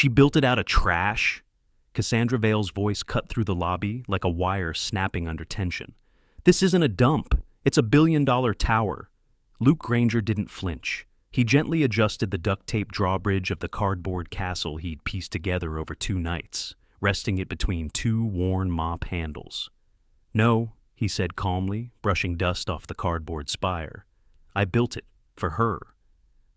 She built it out of trash? Cassandra Vale's voice cut through the lobby like a wire snapping under tension. This isn't a dump. It's a billion-dollar tower. Luke Granger didn't flinch. He gently adjusted the duct tape drawbridge of the cardboard castle he'd pieced together over 2 nights, resting it between 2 worn mop handles. No, he said calmly, brushing dust off the cardboard spire. I built it, for her.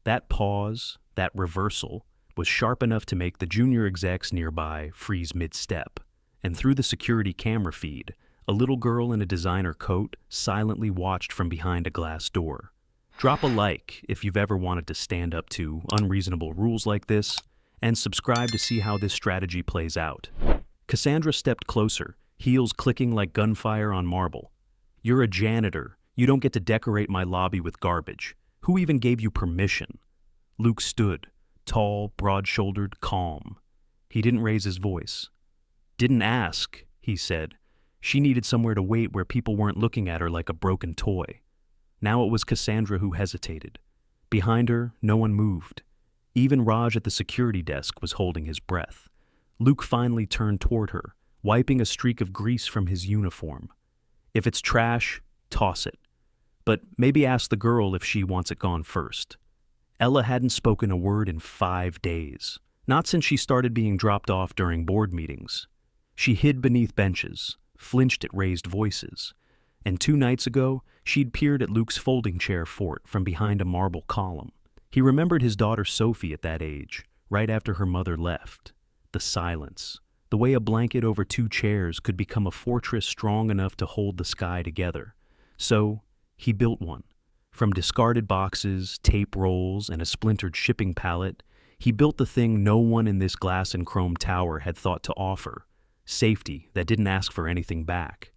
That pause, that reversal, was sharp enough to make the junior execs nearby freeze mid-step, and through the security camera feed, a little girl in a designer coat silently watched from behind a glass door. Drop a like if you've ever wanted to stand up to unreasonable rules like this, and subscribe to see how this strategy plays out. Cassandra stepped closer, heels clicking like gunfire on marble. You're a janitor. You don't get to decorate my lobby with garbage. Who even gave you permission? Luke stood, tall, broad-shouldered, calm. He didn't raise his voice. Didn't ask, he said. She needed somewhere to wait where people weren't looking at her like a broken toy. Now it was Cassandra who hesitated. Behind her, no one moved. Even Raj at the security desk was holding his breath. Luke finally turned toward her, wiping a streak of grease from his uniform. If it's trash, toss it. But maybe ask the girl if she wants it gone first. Ella hadn't spoken a word in 5 days, not since she started being dropped off during board meetings. She hid beneath benches, flinched at raised voices, and 2 nights ago, she'd peered at Luke's folding chair fort from behind a marble column. He remembered his daughter Sophie at that age, right after her mother left. The silence, the way a blanket over 2 chairs could become a fortress strong enough to hold the sky together. So, he built one. From discarded boxes, tape rolls, and a splintered shipping pallet, he built the thing no one in this glass and chrome tower had thought to offer. Safety that didn't ask for anything back.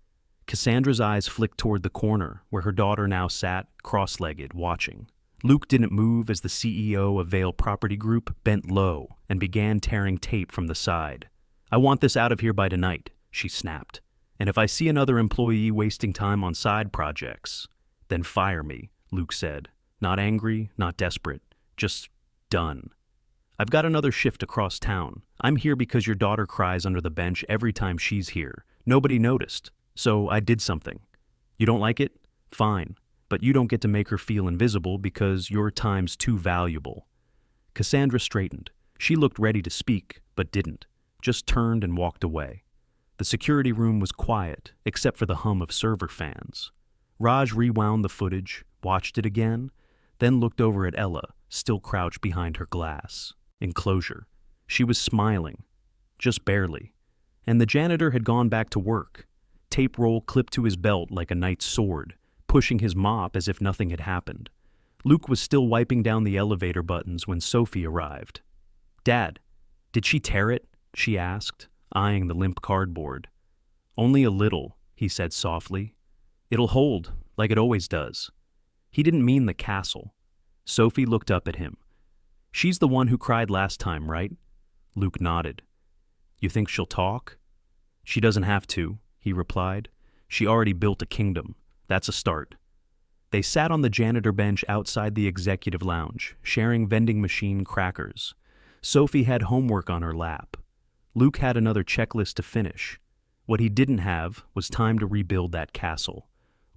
Cassandra's eyes flicked toward the corner, where her daughter now sat, cross-legged, watching. Luke didn't move as the CEO of Vale Property Group bent low and began tearing tape from the side. I want this out of here by tonight, she snapped. And if I see another employee wasting time on side projects, then fire me, Luke said. Not angry, not desperate, just done. I've got another shift across town. I'm here because your daughter cries under the bench every time she's here. Nobody noticed, so I did something. You don't like it? Fine, but you don't get to make her feel invisible because your time's too valuable. Cassandra straightened. She looked ready to speak, but didn't, just turned and walked away. The security room was quiet, except for the hum of server fans. Raj rewound the footage, watched it again, then looked over at Ella, still crouched behind her glass enclosure. She was smiling, just barely, and the janitor had gone back to work, tape roll clipped to his belt like a knight's sword, pushing his mop as if nothing had happened. Luke was still wiping down the elevator buttons when Sophie arrived. Dad, did she tear it? She asked, eyeing the limp cardboard. Only a little, he said softly. It'll hold, like it always does. He didn't mean the castle. Sophie looked up at him. She's the one who cried last time, right? Luke nodded. You think she'll talk? She doesn't have to, he replied. She already built a kingdom. That's a start. They sat on the janitor bench outside the executive lounge, sharing vending machine crackers. Sophie had homework on her lap. Luke had another checklist to finish. What he didn't have was time to rebuild that castle,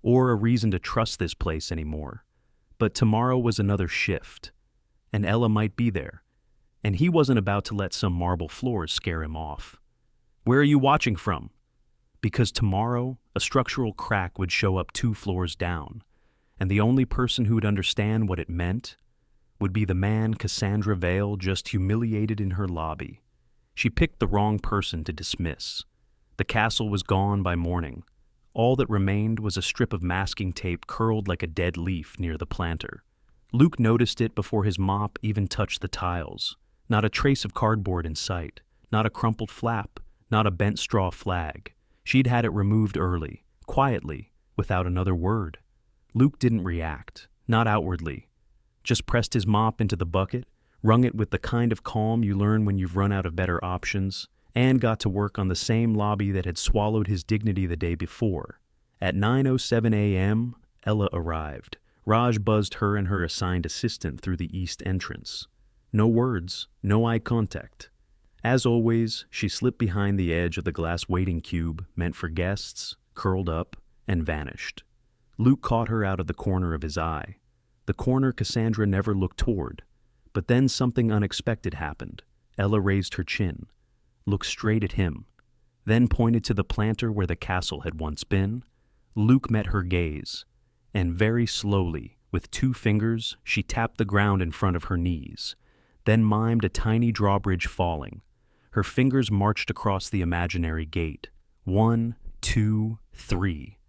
or a reason to trust this place anymore. But tomorrow was another shift, and Ella might be there, and he wasn't about to let some marble floors scare him off. Where are you watching from? Because tomorrow, a structural crack would show up 2 floors down, and the only person who would understand what it meant would be the man Cassandra Vale just humiliated in her lobby. She picked the wrong person to dismiss. The castle was gone by morning. All that remained was a strip of masking tape curled like a dead leaf near the planter. Luke noticed it before his mop even touched the tiles. Not a trace of cardboard in sight, not a crumpled flap, not a bent straw flag. She'd had it removed early, quietly, without another word. Luke didn't react, not outwardly. Just pressed his mop into the bucket, wrung it with the kind of calm you learn when you've run out of better options, and got to work on the same lobby that had swallowed his dignity the day before. At 9:07 a.m., Ella arrived. Raj buzzed her and her assigned assistant through the east entrance. No words, no eye contact. As always, she slipped behind the edge of the glass waiting cube meant for guests, curled up, and vanished. Luke caught her out of the corner of his eye, the corner Cassandra never looked toward. But then something unexpected happened. Ella raised her chin, looked straight at him, then pointed to the planter where the castle had once been. Luke met her gaze, and very slowly, with 2 fingers, she tapped the ground in front of her knees, then mimed a tiny drawbridge falling. Her fingers marched across the imaginary gate. 1, 2, 3.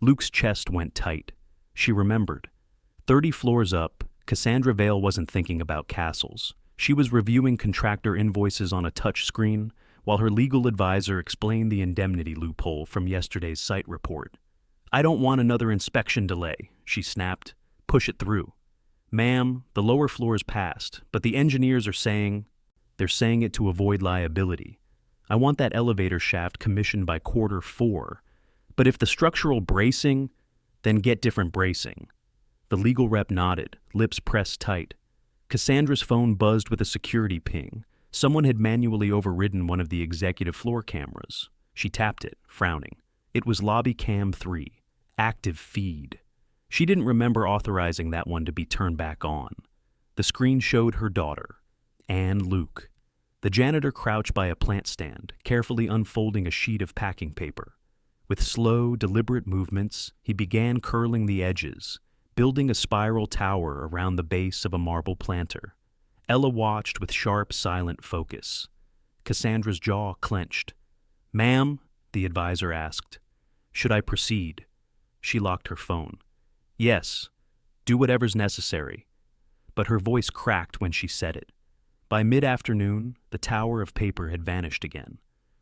Luke's chest went tight. She remembered. 30 floors up, Cassandra Vale wasn't thinking about castles. She was reviewing contractor invoices on a touch screen, while her legal advisor explained the indemnity loophole from yesterday's site report. "I don't want another inspection delay," she snapped. "Push it through." "Ma'am, the lower floors passed, but the engineers are saying..." "They're saying it to avoid liability. I want that elevator shaft commissioned by Q4. But if the structural bracing, then get different bracing." The legal rep nodded, lips pressed tight. Cassandra's phone buzzed with a security ping. Someone had manually overridden one of the executive floor cameras. She tapped it, frowning. It was Lobby Cam 3, active feed. She didn't remember authorizing that one to be turned back on. The screen showed her daughter, and Luke. The janitor crouched by a plant stand, carefully unfolding a sheet of packing paper. With slow, deliberate movements, he began curling the edges, building a spiral tower around the base of a marble planter. Ella watched with sharp, silent focus. Cassandra's jaw clenched. "Ma'am," the advisor asked, "should I proceed?" She locked her phone. "Yes, do whatever's necessary." But her voice cracked when she said it. By mid-afternoon, the tower of paper had vanished again.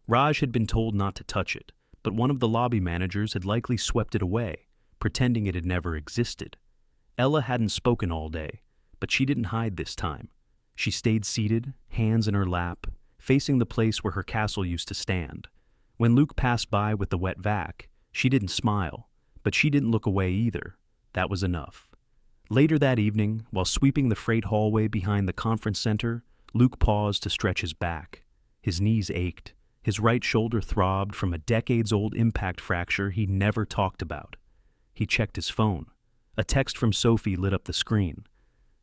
Raj had been told not to touch it, but one of the lobby managers had likely swept it away, pretending it had never existed. Ella hadn't spoken all day, but she didn't hide this time. She stayed seated, hands in her lap, facing the place where her castle used to stand. When Luke passed by with the wet vac, she didn't smile, but she didn't look away either. That was enough. Later that evening, while sweeping the freight hallway behind the conference center, Luke paused to stretch his back. His knees ached. His right shoulder throbbed from a decades-old impact fracture he never talked about. He checked his phone. A text from Sophie lit up the screen.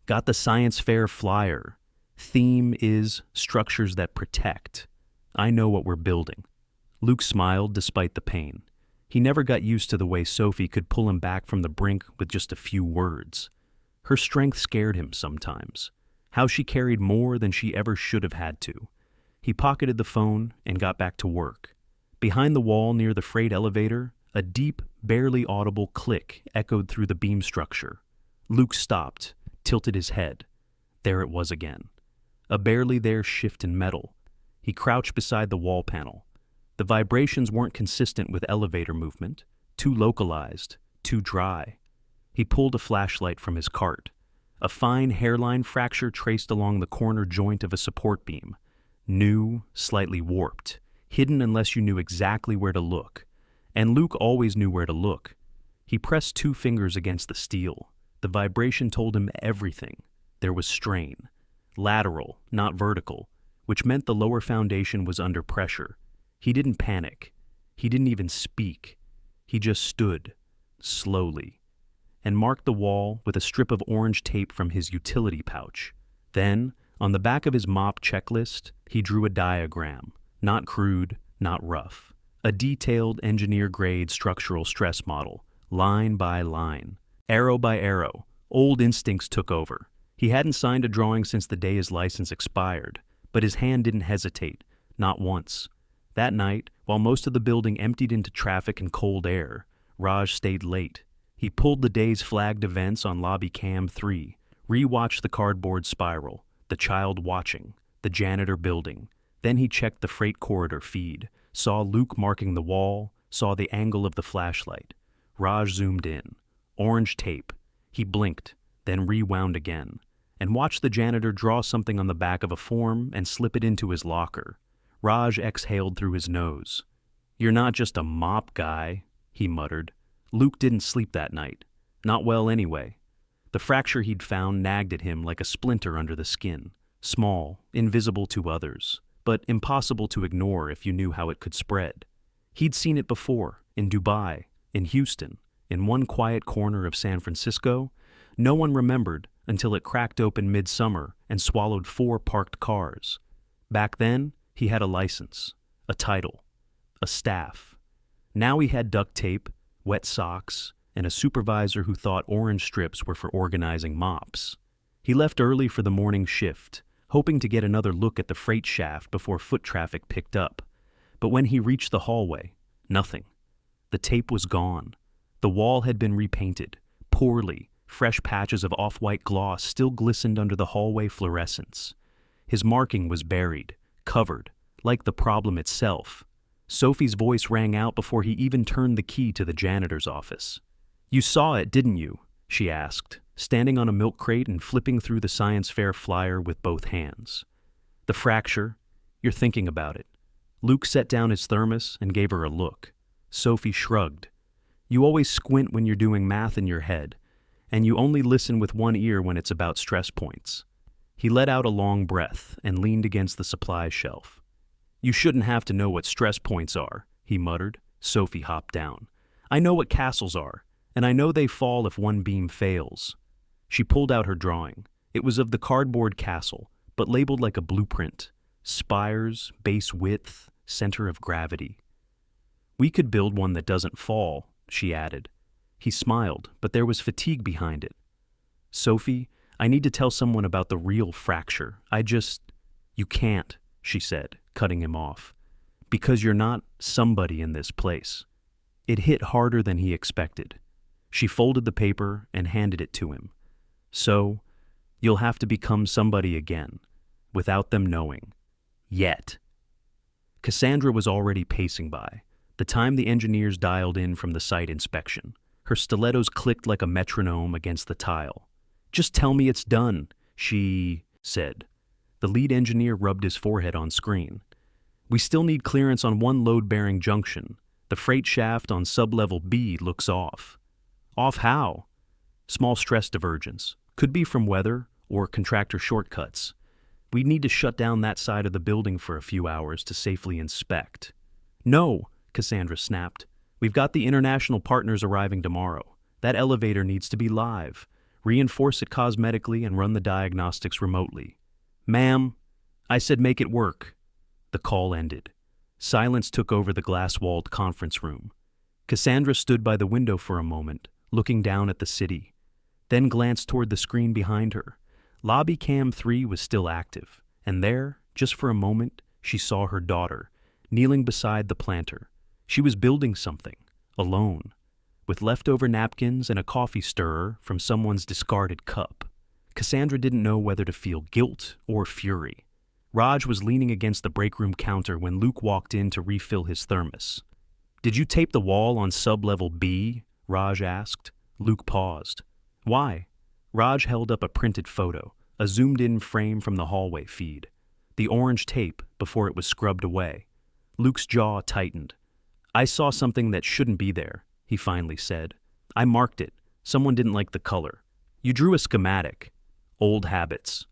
"Got the science fair flyer. Theme is structures that protect. I know what we're building." Luke smiled despite the pain. He never got used to the way Sophie could pull him back from the brink with just a few words. Her strength scared him sometimes. How she carried more than she ever should have had to. He pocketed the phone and got back to work. Behind the wall near the freight elevator, a deep, barely audible click echoed through the beam structure. Luke stopped, tilted his head. There it was again. A barely there shift in metal. He crouched beside the wall panel. The vibrations weren't consistent with elevator movement, too localized, too dry. He pulled a flashlight from his cart. A fine hairline fracture traced along the corner joint of a support beam. New, slightly warped, hidden unless you knew exactly where to look. And Luke always knew where to look. He pressed 2 fingers against the steel. The vibration told him everything. There was strain. Lateral, not vertical, which meant the lower foundation was under pressure. He didn't panic. He didn't even speak. He just stood, slowly, and marked the wall with a strip of orange tape from his utility pouch. Then, on the back of his mop checklist, he drew a diagram, not crude, not rough. A detailed engineer-grade structural stress model, line by line, arrow by arrow. Old instincts took over. He hadn't signed a drawing since the day his license expired, but his hand didn't hesitate, not once. That night, while most of the building emptied into traffic and cold air, Raj stayed late. He pulled the day's flagged events on Lobby Cam 3, rewatched the cardboard spiral, the child watching, the janitor building. Then he checked the freight corridor feed, saw Luke marking the wall, saw the angle of the flashlight. Raj zoomed in. Orange tape. He blinked, then rewound again, and watched the janitor draw something on the back of a form and slip it into his locker. Raj exhaled through his nose. "You're not just a mop guy," he muttered. Luke didn't sleep that night. Not well anyway. The fracture he'd found nagged at him like a splinter under the skin. Small, invisible to others, but impossible to ignore if you knew how it could spread. He'd seen it before, in Dubai, in Houston, in one quiet corner of San Francisco. No one remembered until it cracked open midsummer and swallowed 4 parked cars. Back then, he had a license, a title, a staff. Now he had duct tape, wet socks, and a supervisor who thought orange strips were for organizing mops. He left early for the morning shift, hoping to get another look at the freight shaft before foot traffic picked up. But when he reached the hallway, nothing. The tape was gone. The wall had been repainted, poorly. Fresh patches of off-white gloss still glistened under the hallway fluorescence. His marking was buried, covered, like the problem itself. Sophie's voice rang out before he even turned the key to the janitor's office. "You saw it, didn't you?" she asked, standing on a milk crate and flipping through the science fair flyer with both hands. "The fracture? You're thinking about it." Luke set down his thermos and gave her a look. Sophie shrugged. "You always squint when you're doing math in your head, and you only listen with one ear when it's about stress points." He let out a long breath and leaned against the supply shelf. "You shouldn't have to know what stress points are," he muttered. Sophie hopped down. "I know what castles are, and I know they fall if one beam fails." She pulled out her drawing. It was of the cardboard castle, but labeled like a blueprint. Spires, base width, center of gravity. "We could build one that doesn't fall," she added. He smiled, but there was fatigue behind it. "Sophie, I need to tell someone about the real fracture. You can't," she said, cutting him off. "Because you're not somebody in this place." It hit harder than he expected. She folded the paper and handed it to him. "So, you'll have to become somebody again, without them knowing. Yet." Cassandra was already pacing by, the time the engineers dialed in from the site inspection. Her stilettos clicked like a metronome against the tile. "Just tell me it's done," she said. The lead engineer rubbed his forehead on screen. "We still need clearance on one load-bearing junction. The freight shaft on sublevel B looks off." "Off how?" "Small stress divergence. Could be from weather or contractor shortcuts. We'd need to shut down that side of the building for a few hours to safely inspect." "No," Cassandra snapped. "We've got the international partners arriving tomorrow. That elevator needs to be live. Reinforce it cosmetically and run the diagnostics remotely." "Ma'am, I said make it work." The call ended. Silence took over the glass-walled conference room. Cassandra stood by the window for a moment, looking down at the city, then glanced toward the screen behind her. Lobby Cam 3 was still active, and there, just for a moment, she saw her daughter, kneeling beside the planter. She was building something, alone, with leftover napkins and a coffee stirrer from someone's discarded cup. Cassandra didn't know whether to feel guilt or fury. Raj was leaning against the break room counter when Luke walked in to refill his thermos. "Did you tape the wall on sub-level B?" Raj asked. Luke paused. "Why?" Raj held up a printed photo, a zoomed-in frame from the hallway feed. The orange tape before it was scrubbed away. Luke's jaw tightened. "I saw something that shouldn't be there," he finally said. "I marked it. Someone didn't like the color. You drew a schematic." "Old habits."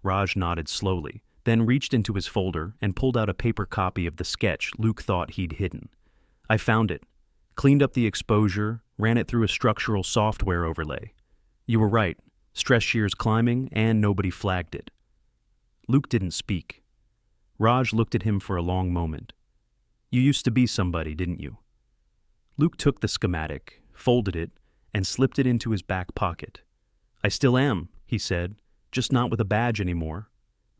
Raj nodded slowly, then reached into his folder and pulled out a paper copy of the sketch Luke thought he'd hidden. "I found it. Cleaned up the exposure, ran it through a structural software overlay. You were right. Stress shears climbing, and nobody flagged it." Luke didn't speak. Raj looked at him for a long moment. "You used to be somebody, didn't you?" Luke took the schematic, folded it, and slipped it into his back pocket. "I still am," he said, "just not with a badge anymore."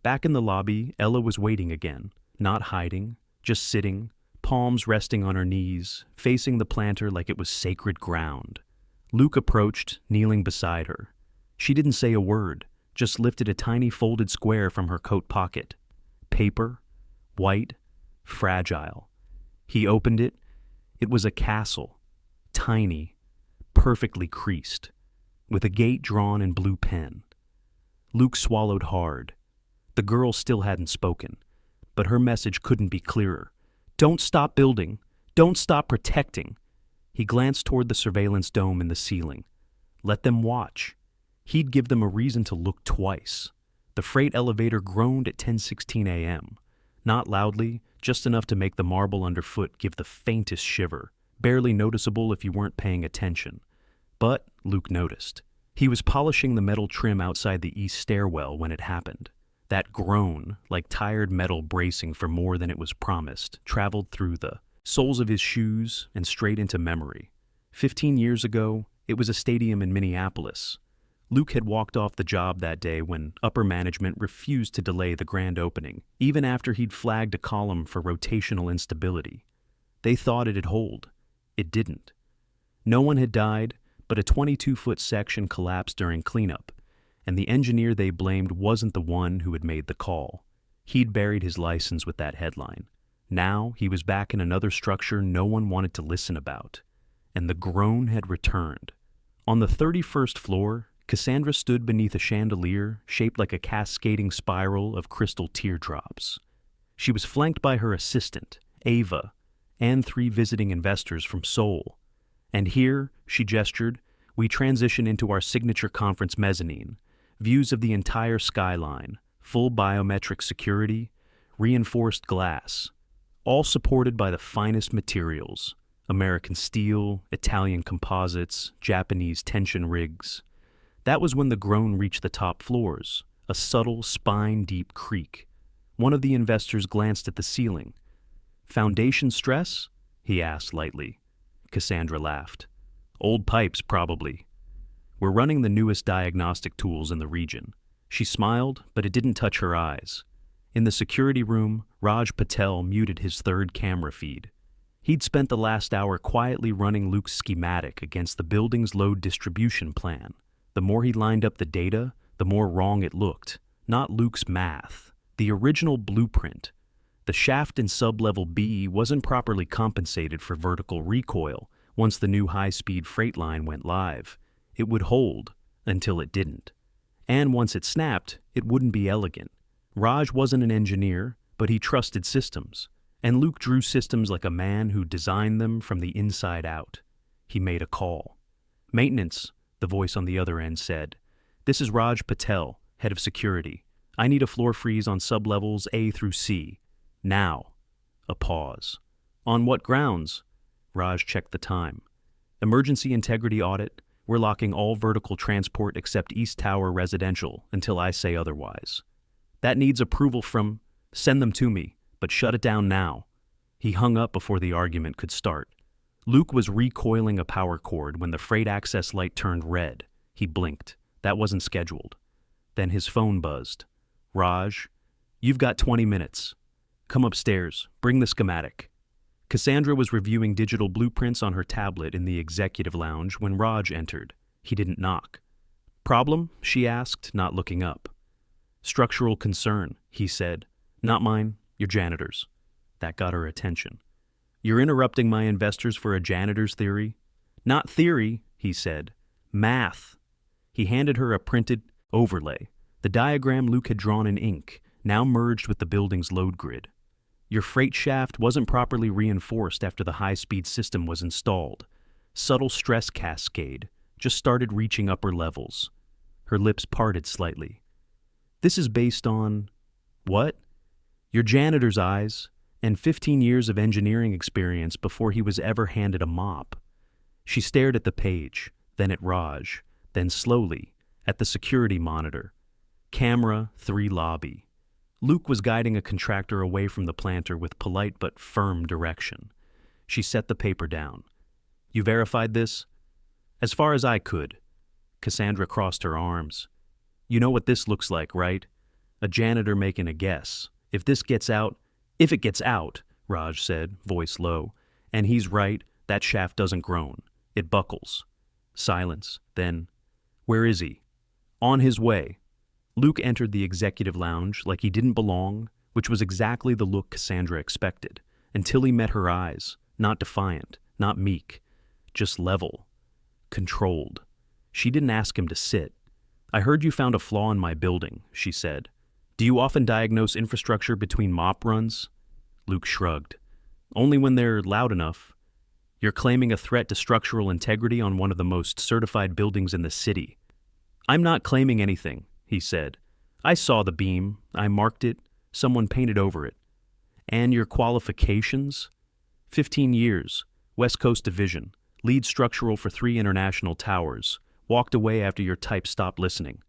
Back in the lobby, Ella was waiting again, not hiding, just sitting, palms resting on her knees, facing the planter like it was sacred ground. Luke approached, kneeling beside her. She didn't say a word, just lifted a tiny folded square from her coat pocket. Paper, white, fragile. He opened it. It was a castle, tiny, perfectly creased, with a gate drawn in blue pen. Luke swallowed hard. The girl still hadn't spoken, but her message couldn't be clearer. "Don't stop building. Don't stop protecting." He glanced toward the surveillance dome in the ceiling. Let them watch. He'd give them a reason to look twice. The freight elevator groaned at 10:16 a.m. Not loudly, just enough to make the marble underfoot give the faintest shiver, barely noticeable if you weren't paying attention. But Luke noticed. He was polishing the metal trim outside the east stairwell when it happened. That groan, like tired metal bracing for more than it was promised, traveled through the soles of his shoes and straight into memory. 15 years ago, it was a stadium in Minneapolis. Luke had walked off the job that day when upper management refused to delay the grand opening, even after he'd flagged a column for rotational instability. They thought it'd hold. It didn't. No one had died, but a 22-foot section collapsed during cleanup, and the engineer they blamed wasn't the one who had made the call. He'd buried his license with that headline. Now he was back in another structure no one wanted to listen about. And the groan had returned. On the 31st floor, Cassandra stood beneath a chandelier shaped like a cascading spiral of crystal teardrops. She was flanked by her assistant, Ava, and 3 visiting investors from Seoul. And here, she gestured, we transition into our signature conference mezzanine, views of the entire skyline, full biometric security, reinforced glass, all supported by the finest materials, American steel, Italian composites, Japanese tension rigs. That was when the groan reached the top floors, a subtle, spine-deep creak. One of the investors glanced at the ceiling. Foundation stress? He asked lightly. Cassandra laughed. Old pipes, probably. We're running the newest diagnostic tools in the region. She smiled, but it didn't touch her eyes. In the security room, Raj Patel muted his 3rd camera feed. He'd spent the last hour quietly running Luke's schematic against the building's load distribution plan. The more he lined up the data, the more wrong it looked. Not Luke's math. The original blueprint. The shaft in sub-level B wasn't properly compensated for vertical recoil once the new high-speed freight line went live. It would hold until it didn't. And once it snapped, it wouldn't be elegant. Raj wasn't an engineer, but he trusted systems. And Luke drew systems like a man who designed them from the inside out. He made a call. Maintenance, the voice on the other end said. This is Raj Patel, head of security. I need a floor freeze on sublevels A through C. Now. A pause. On what grounds? Raj checked the time. Emergency integrity audit. We're locking all vertical transport except East Tower residential until I say otherwise. That needs approval from... Send them to me, but shut it down now. He hung up before the argument could start. Luke was recoiling a power cord when the freight access light turned red. He blinked. That wasn't scheduled. Then his phone buzzed. Raj, you've got 20 minutes. Come upstairs. Bring the schematic. Cassandra was reviewing digital blueprints on her tablet in the executive lounge when Raj entered. He didn't knock. Problem? She asked, not looking up. Structural concern, he said. Not mine, your janitor's. That got her attention. You're interrupting my investors for a janitor's theory? Not theory, he said. Math. He handed her a printed overlay. The diagram Luke had drawn in ink, now merged with the building's load grid. Your freight shaft wasn't properly reinforced after the high-speed system was installed. Subtle stress cascade just started reaching upper levels. Her lips parted slightly. This is based on... What? Your janitor's eyes, and 15 years of engineering experience before he was ever handed a mop. She stared at the page, then at Raj, then slowly at the security monitor. Camera 3 lobby. Luke was guiding a contractor away from the planter with polite but firm direction. She set the paper down. You verified this? As far as I could. Cassandra crossed her arms. You know what this looks like, right? A janitor making a guess. If it gets out, Raj said, voice low, and he's right, that shaft doesn't groan. It buckles. Silence. Then, where is he? On his way. Luke entered the executive lounge like he didn't belong, which was exactly the look Cassandra expected, until he met her eyes, not defiant, not meek, just level, controlled. She didn't ask him to sit. I heard you found a flaw in my building, she said. Do you often diagnose infrastructure between mop runs? Luke shrugged. Only when they're loud enough. You're claiming a threat to structural integrity on one of the most certified buildings in the city. I'm not claiming anything, he said. I saw the beam. I marked it. Someone painted over it. And your qualifications? 15 years, West Coast Division, lead structural for 3 international towers. Walked away after your type stopped listening.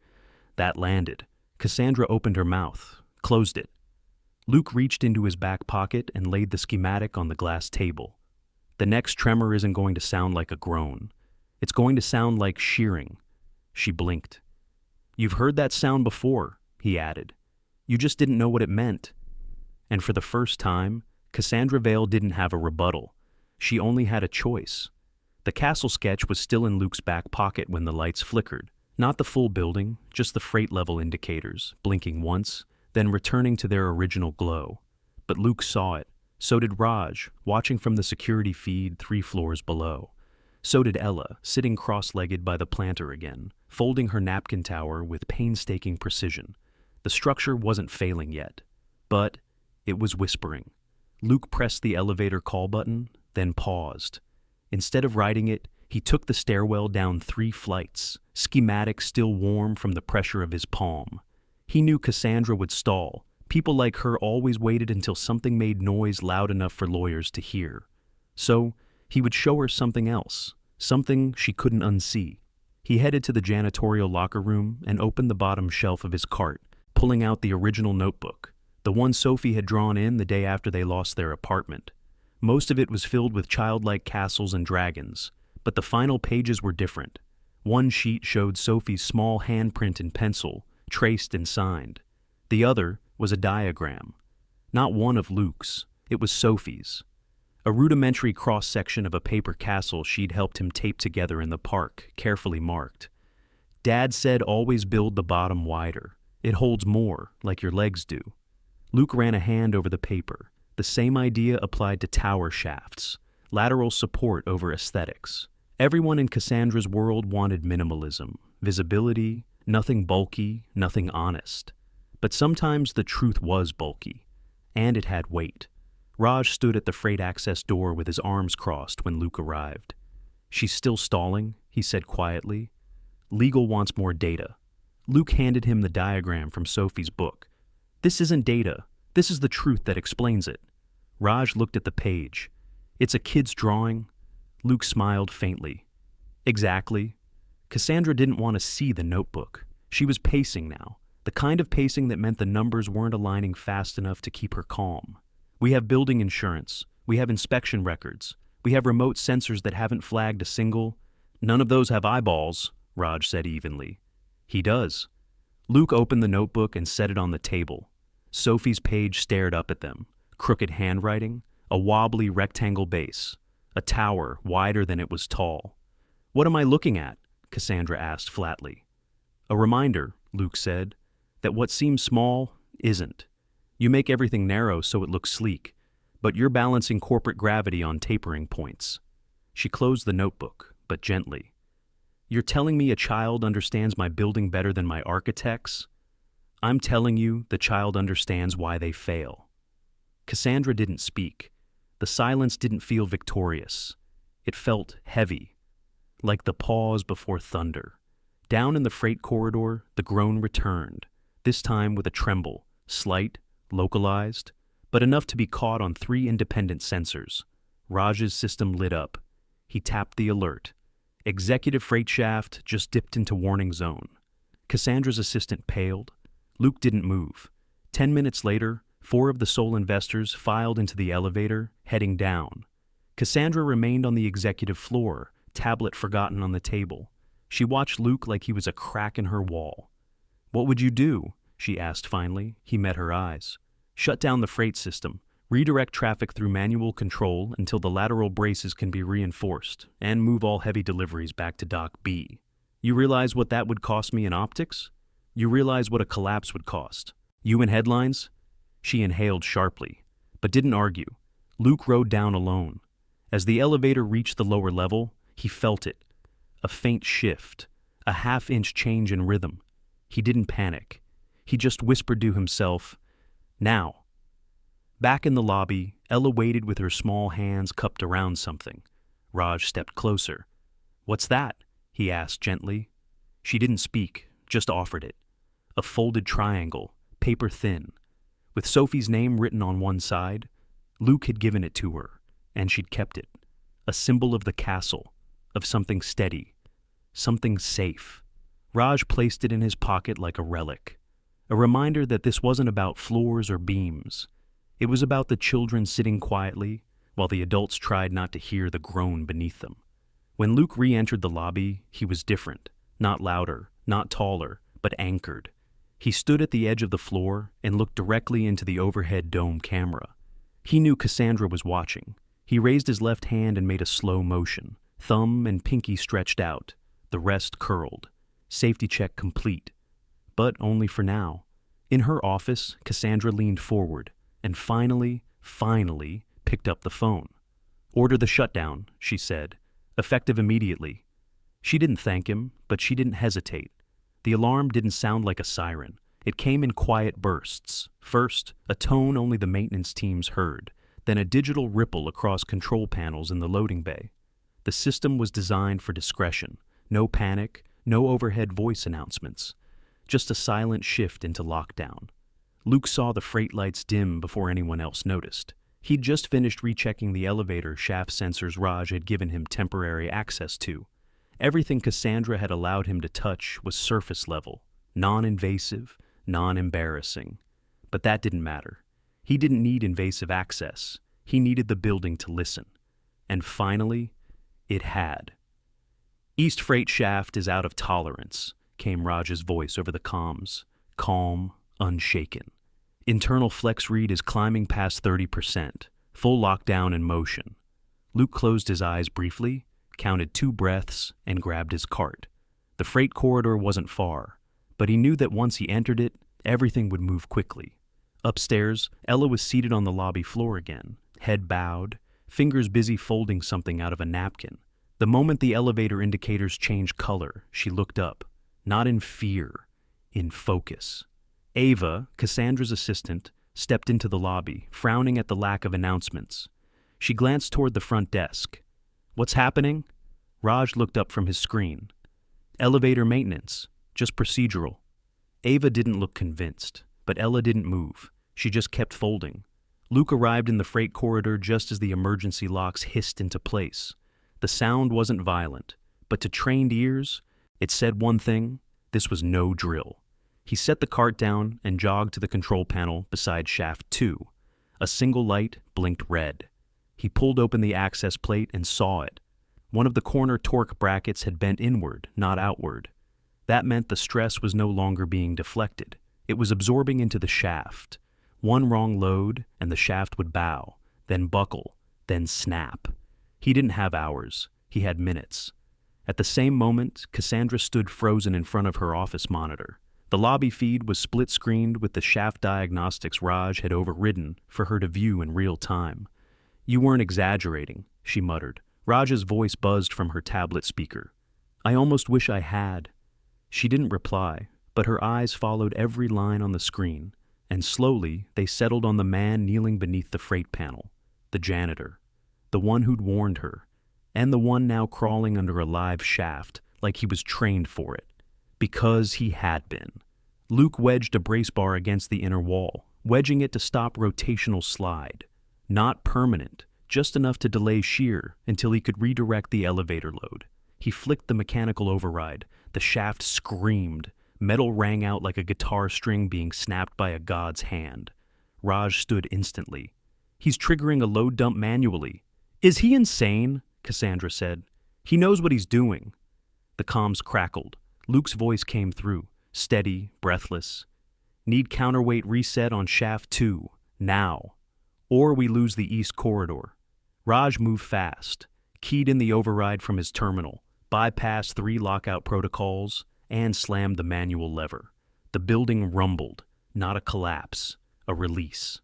That landed. Cassandra opened her mouth, closed it. Luke reached into his back pocket and laid the schematic on the glass table. The next tremor isn't going to sound like a groan. It's going to sound like shearing. She blinked. You've heard that sound before, he added. You just didn't know what it meant. And for the first time, Cassandra Vale didn't have a rebuttal. She only had a choice. The castle sketch was still in Luke's back pocket when the lights flickered. Not the full building, just the freight level indicators, blinking once, then returning to their original glow. But Luke saw it. So did Raj, watching from the security feed 3 floors below. So did Ella, sitting cross-legged by the planter again, folding her napkin tower with painstaking precision. The structure wasn't failing yet, but it was whispering. Luke pressed the elevator call button, then paused. Instead of riding it, he took the stairwell down 3 flights, schematic still warm from the pressure of his palm. He knew Cassandra would stall. People like her always waited until something made noise loud enough for lawyers to hear. So, he would show her something else, something she couldn't unsee. He headed to the janitorial locker room and opened the bottom shelf of his cart, pulling out the original notebook, the one Sophie had drawn in the day after they lost their apartment. Most of it was filled with childlike castles and dragons, but the final pages were different. One sheet showed Sophie's small handprint in pencil, traced and signed. The other was a diagram. Not one of Luke's, it was Sophie's. A rudimentary cross-section of a paper castle she'd helped him tape together in the park, carefully marked. Dad said always build the bottom wider. It holds more, like your legs do. Luke ran a hand over the paper. The same idea applied to tower shafts, lateral support over aesthetics. Everyone in Cassandra's world wanted minimalism, visibility, nothing bulky, nothing honest. But sometimes the truth was bulky, and it had weight. Raj stood at the freight access door with his arms crossed when Luke arrived. She's still stalling, he said quietly. Legal wants more data. Luke handed him the diagram from Sophie's book. This isn't data. This is the truth that explains it. Raj looked at the page. It's a kid's drawing. Luke smiled faintly. Exactly. Cassandra didn't want to see the notebook. She was pacing now, the kind of pacing that meant the numbers weren't aligning fast enough to keep her calm. We have building insurance. We have inspection records. We have remote sensors that haven't flagged a single. None of those have eyeballs, Raj said evenly. He does. Luke opened the notebook and set it on the table. Sophie's page stared up at them. Crooked handwriting, a wobbly rectangle base, a tower wider than it was tall. What am I looking at? Cassandra asked flatly. A reminder, Luke said, that what seems small isn't. You make everything narrow so it looks sleek, but you're balancing corporate gravity on tapering points. She closed the notebook, but gently. You're telling me a child understands my building better than my architects? I'm telling you the child understands why they fail. Cassandra didn't speak. The silence didn't feel victorious. It felt heavy, like the pause before thunder. Down in the freight corridor, the groan returned, this time with a tremble, slight, localized, but enough to be caught on 3 independent sensors. Raj's system lit up. He tapped the alert. Executive freight shaft just dipped into warning zone. Cassandra's assistant paled. Luke didn't move. 10 minutes later, 4 of the sole investors filed into the elevator, heading down. Cassandra remained on the executive floor, tablet forgotten on the table. She watched Luke like he was a crack in her wall. What would you do? She asked finally. He met her eyes. Shut down the freight system. Redirect traffic through manual control until the lateral braces can be reinforced, and move all heavy deliveries back to Dock B. You realize what that would cost me in optics? You realize what a collapse would cost? You in headlines? She inhaled sharply, but didn't argue. Luke rode down alone. As the elevator reached the lower level, he felt it. A faint shift, a half-inch change in rhythm. He didn't panic. He just whispered to himself, now. Back in the lobby, Ella waited with her small hands cupped around something. Raj stepped closer. What's that? He asked gently. She didn't speak, just offered it. A folded triangle, paper thin. With Sophie's name written on one side, Luke had given it to her, and she'd kept it. A symbol of the castle, of something steady, something safe. Raj placed it in his pocket like a relic, a reminder that this wasn't about floors or beams. It was about the children sitting quietly while the adults tried not to hear the groan beneath them. When Luke re-entered the lobby, he was different, not louder, not taller, but anchored. He stood at the edge of the floor and looked directly into the overhead dome camera. He knew Cassandra was watching. He raised his left hand and made a slow motion, thumb and pinky stretched out, the rest curled. Safety check complete. But only for now. In her office, Cassandra leaned forward and finally picked up the phone. "Order the shutdown," she said, "effective immediately." She didn't thank him, but she didn't hesitate. The alarm didn't sound like a siren. It came in quiet bursts. First, a tone only the maintenance teams heard, then a digital ripple across control panels in the loading bay. The system was designed for discretion. No panic, no overhead voice announcements. Just a silent shift into lockdown. Luke saw the freight lights dim before anyone else noticed. He'd just finished rechecking the elevator shaft sensors Raj had given him temporary access to. Everything Cassandra had allowed him to touch was surface level, non-invasive, non-embarrassing. But that didn't matter. He didn't need invasive access. He needed the building to listen. And finally, it had. "East Freight Shaft is out of tolerance," came Raj's voice over the comms, calm, unshaken. "Internal flex read is climbing past 30%, full lockdown in motion." Luke closed his eyes briefly, counted 2 breaths, and grabbed his cart. The freight corridor wasn't far, but he knew that once he entered it, everything would move quickly. Upstairs, Ella was seated on the lobby floor again, head bowed, fingers busy folding something out of a napkin. The moment the elevator indicators changed color, she looked up, not in fear, in focus. Ava, Cassandra's assistant, stepped into the lobby, frowning at the lack of announcements. She glanced toward the front desk. "What's happening?" Raj looked up from his screen. "Elevator maintenance, just procedural." Ava didn't look convinced, but Ella didn't move. She just kept folding. Luke arrived in the freight corridor just as the emergency locks hissed into place. The sound wasn't violent, but to trained ears, it said one thing: this was no drill. He set the cart down and jogged to the control panel beside shaft 2. A single light blinked red. He pulled open the access plate and saw it. One of the corner torque brackets had bent inward, not outward. That meant the stress was no longer being deflected. It was absorbing into the shaft. One wrong load, and the shaft would bow, then buckle, then snap. He didn't have hours. He had minutes. At the same moment, Cassandra stood frozen in front of her office monitor. The lobby feed was split-screened with the shaft diagnostics Raj had overridden for her to view in real time. "You weren't exaggerating," she muttered. Raj's voice buzzed from her tablet speaker. "I almost wish I had." She didn't reply, but her eyes followed every line on the screen, and slowly they settled on the man kneeling beneath the freight panel, the janitor, the one who'd warned her, and the one now crawling under a live shaft like he was trained for it. Because he had been. Luke wedged a brace bar against the inner wall, wedging it to stop rotational slide. Not permanent, just enough to delay shear until he could redirect the elevator load. He flicked the mechanical override. The shaft screamed. Metal rang out like a guitar string being snapped by a god's hand. Raj stood instantly. "He's triggering a load dump manually." "Is he insane?" Cassandra said. "He knows what he's doing." The comms crackled. Luke's voice came through, steady, breathless. "Need counterweight reset on shaft 2, now. Or we lose the east corridor." Raj moved fast, keyed in the override from his terminal, bypassed 3 lockout protocols, and slammed the manual lever. The building rumbled, not a collapse, a release.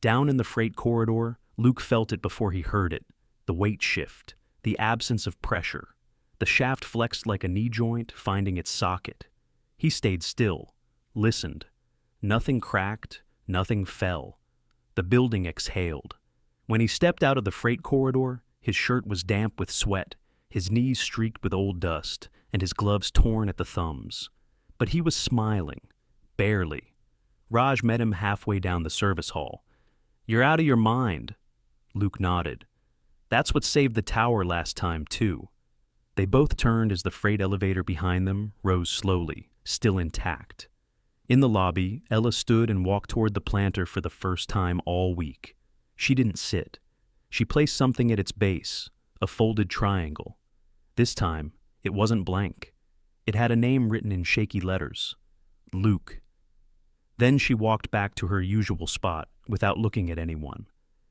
Down in the freight corridor, Luke felt it before he heard it, the weight shift, the absence of pressure. The shaft flexed like a knee joint, finding its socket. He stayed still, listened. Nothing cracked, nothing fell. The building exhaled. When he stepped out of the freight corridor, his shirt was damp with sweat, his knees streaked with old dust, and his gloves torn at the thumbs. But he was smiling, barely. Raj met him halfway down the service hall. "You're out of your mind." Luke nodded. "That's what saved the tower last time, too." They both turned as the freight elevator behind them rose slowly, still intact. In the lobby, Ella stood and walked toward the planter for the first time all week. She didn't sit. She placed something at its base, a folded triangle. This time, it wasn't blank. It had a name written in shaky letters. Luke. Then she walked back to her usual spot without looking at anyone.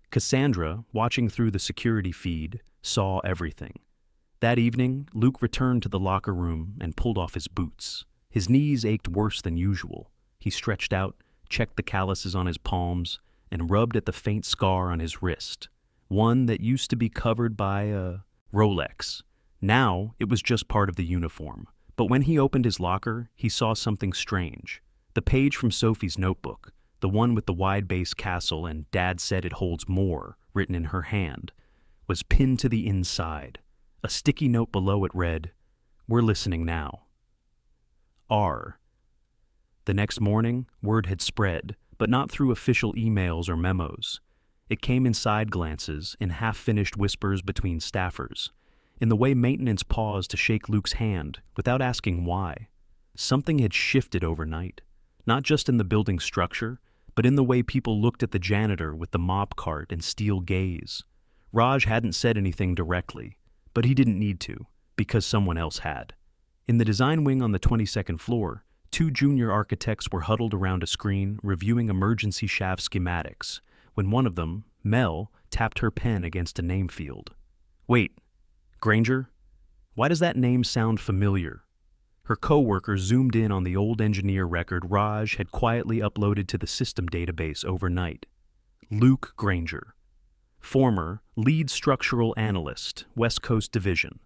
Cassandra, watching through the security feed, saw everything. That evening, Luke returned to the locker room and pulled off his boots. His knees ached worse than usual. He stretched out, checked the calluses on his palms, and rubbed at the faint scar on his wrist, one that used to be covered by a Rolex. Now, it was just part of the uniform. But when he opened his locker, he saw something strange. The page from Sophie's notebook, the one with the wide-base castle and "Dad said it holds more" written in her hand, was pinned to the inside. A sticky note below it read, "We're listening now. R." The next morning, word had spread, but not through official emails or memos. It came in side glances, in half-finished whispers between staffers, in the way maintenance paused to shake Luke's hand without asking why. Something had shifted overnight, not just in the building structure, but in the way people looked at the janitor with the mop cart and steel gaze. Raj hadn't said anything directly, but he didn't need to, because someone else had. In the design wing on the 22nd floor, 2 junior architects were huddled around a screen reviewing emergency shaft schematics, when one of them, Mel, tapped her pen against a name field. "Wait, Granger? Why does that name sound familiar?" Her co-worker zoomed in on the old engineer record Raj had quietly uploaded to the system database overnight. Luke Granger. Former lead structural analyst, West Coast Division.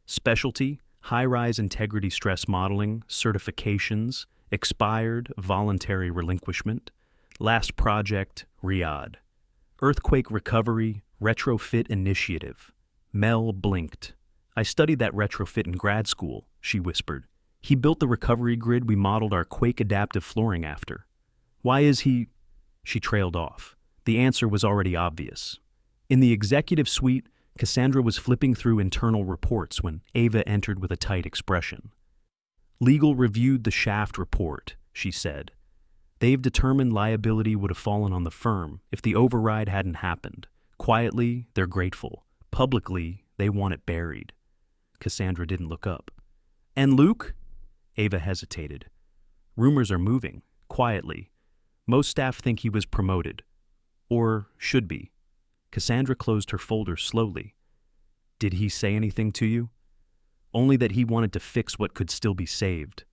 Specialty, high-rise integrity stress modeling, certifications, expired, voluntary relinquishment. Last project, Riyadh. Earthquake recovery, retrofit initiative. Mel blinked. "I studied that retrofit in grad school," she whispered. "He built the recovery grid we modeled our quake-adaptive flooring after." "Why is he—" She trailed off. The answer was already obvious. In the executive suite, Cassandra was flipping through internal reports when Ava entered with a tight expression. "Legal reviewed the shaft report," she said. "They've determined liability would have fallen on the firm if the override hadn't happened. Quietly, they're grateful. Publicly, they want it buried." Cassandra didn't look up. "And Luke?" Ava hesitated. "Rumors are moving, quietly. Most staff think he was promoted. Or should be." Cassandra closed her folder slowly. "Did he say anything to you?" "Only that he wanted to fix what could still be saved."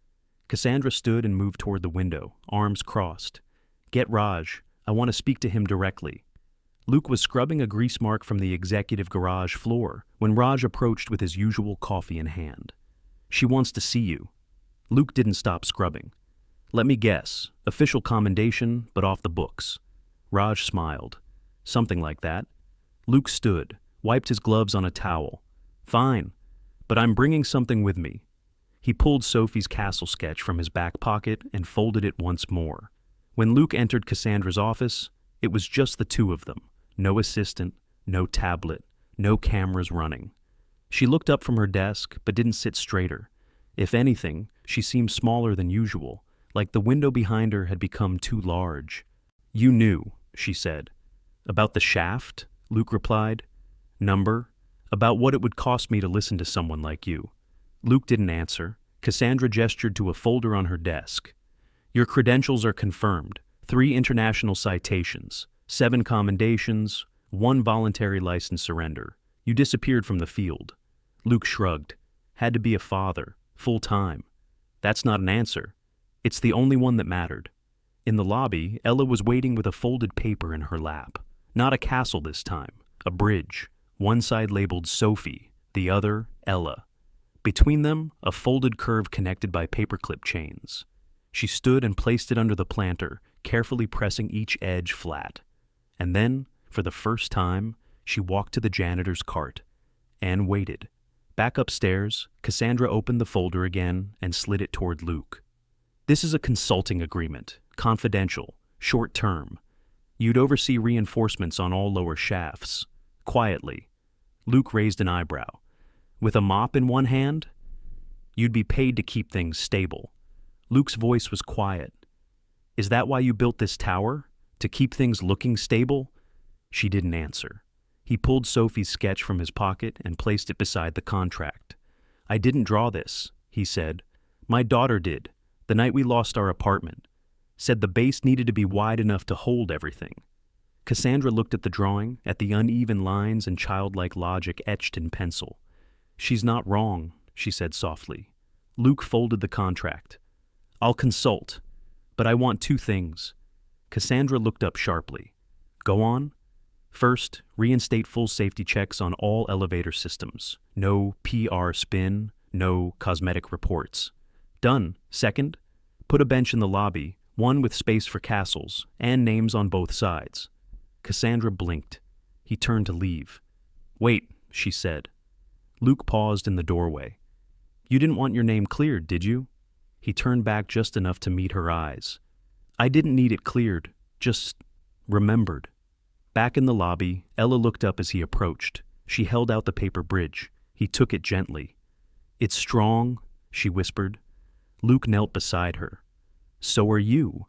Cassandra stood and moved toward the window, arms crossed. "Get Raj. I want to speak to him directly." Luke was scrubbing a grease mark from the executive garage floor when Raj approached with his usual coffee in hand. "She wants to see you." Luke didn't stop scrubbing. "Let me guess. Official commendation, but off the books." Raj smiled. "Something like that." Luke stood, wiped his gloves on a towel. "Fine, but I'm bringing something with me." He pulled Sophie's castle sketch from his back pocket and folded it once more. When Luke entered Cassandra's office, it was just the two of them. No assistant, no tablet, no cameras running. She looked up from her desk, but didn't sit straighter. If anything, she seemed smaller than usual, like the window behind her had become too large. "You knew," she said. "About the shaft?" Luke replied. "Number? About what it would cost me to listen to someone like you." Luke didn't answer. Cassandra gestured to a folder on her desk. "Your credentials are confirmed. 3 international citations, 7 commendations, 1 voluntary license surrender. You disappeared from the field." Luke shrugged. "Had to be a father, full-time." "That's not an answer. It's the only one that mattered." In the lobby, Ella was waiting with a folded paper in her lap. Not a castle this time, a bridge. One side labeled Sophie, the other Ella. Between them, a folded curve connected by paperclip chains. She stood and placed it under the planter, carefully pressing each edge flat. And then, for the first time, she walked to the janitor's cart and waited. Back upstairs, Cassandra opened the folder again and slid it toward Luke. "This is a consulting agreement. Confidential. Short term. You'd oversee reinforcements on all lower shafts. Quietly. Luke raised an eyebrow. With a mop in one hand? You'd be paid to keep things stable. Luke's voice was quiet. Is that why you built this tower? To keep things looking stable? She didn't answer. He pulled Sophie's sketch from his pocket and placed it beside the contract. I didn't draw this, he said. My daughter did, the night we lost our apartment. Said the base needed to be wide enough to hold everything. Cassandra looked at the drawing, at the uneven lines and childlike logic etched in pencil. She's not wrong, she said softly. Luke folded the contract. I'll consult, but I want 2 things. Cassandra looked up sharply. Go on. First, reinstate full safety checks on all elevator systems. No PR spin, no cosmetic reports. Done. Second, put a bench in the lobby, one with space for castles, and names on both sides. Cassandra blinked. He turned to leave. Wait, she said. Luke paused in the doorway. You didn't want your name cleared, did you? He turned back just enough to meet her eyes. I didn't need it cleared, just remembered. Back in the lobby, Ella looked up as he approached. She held out the paper bridge. He took it gently. It's strong, she whispered. Luke knelt beside her. So are you.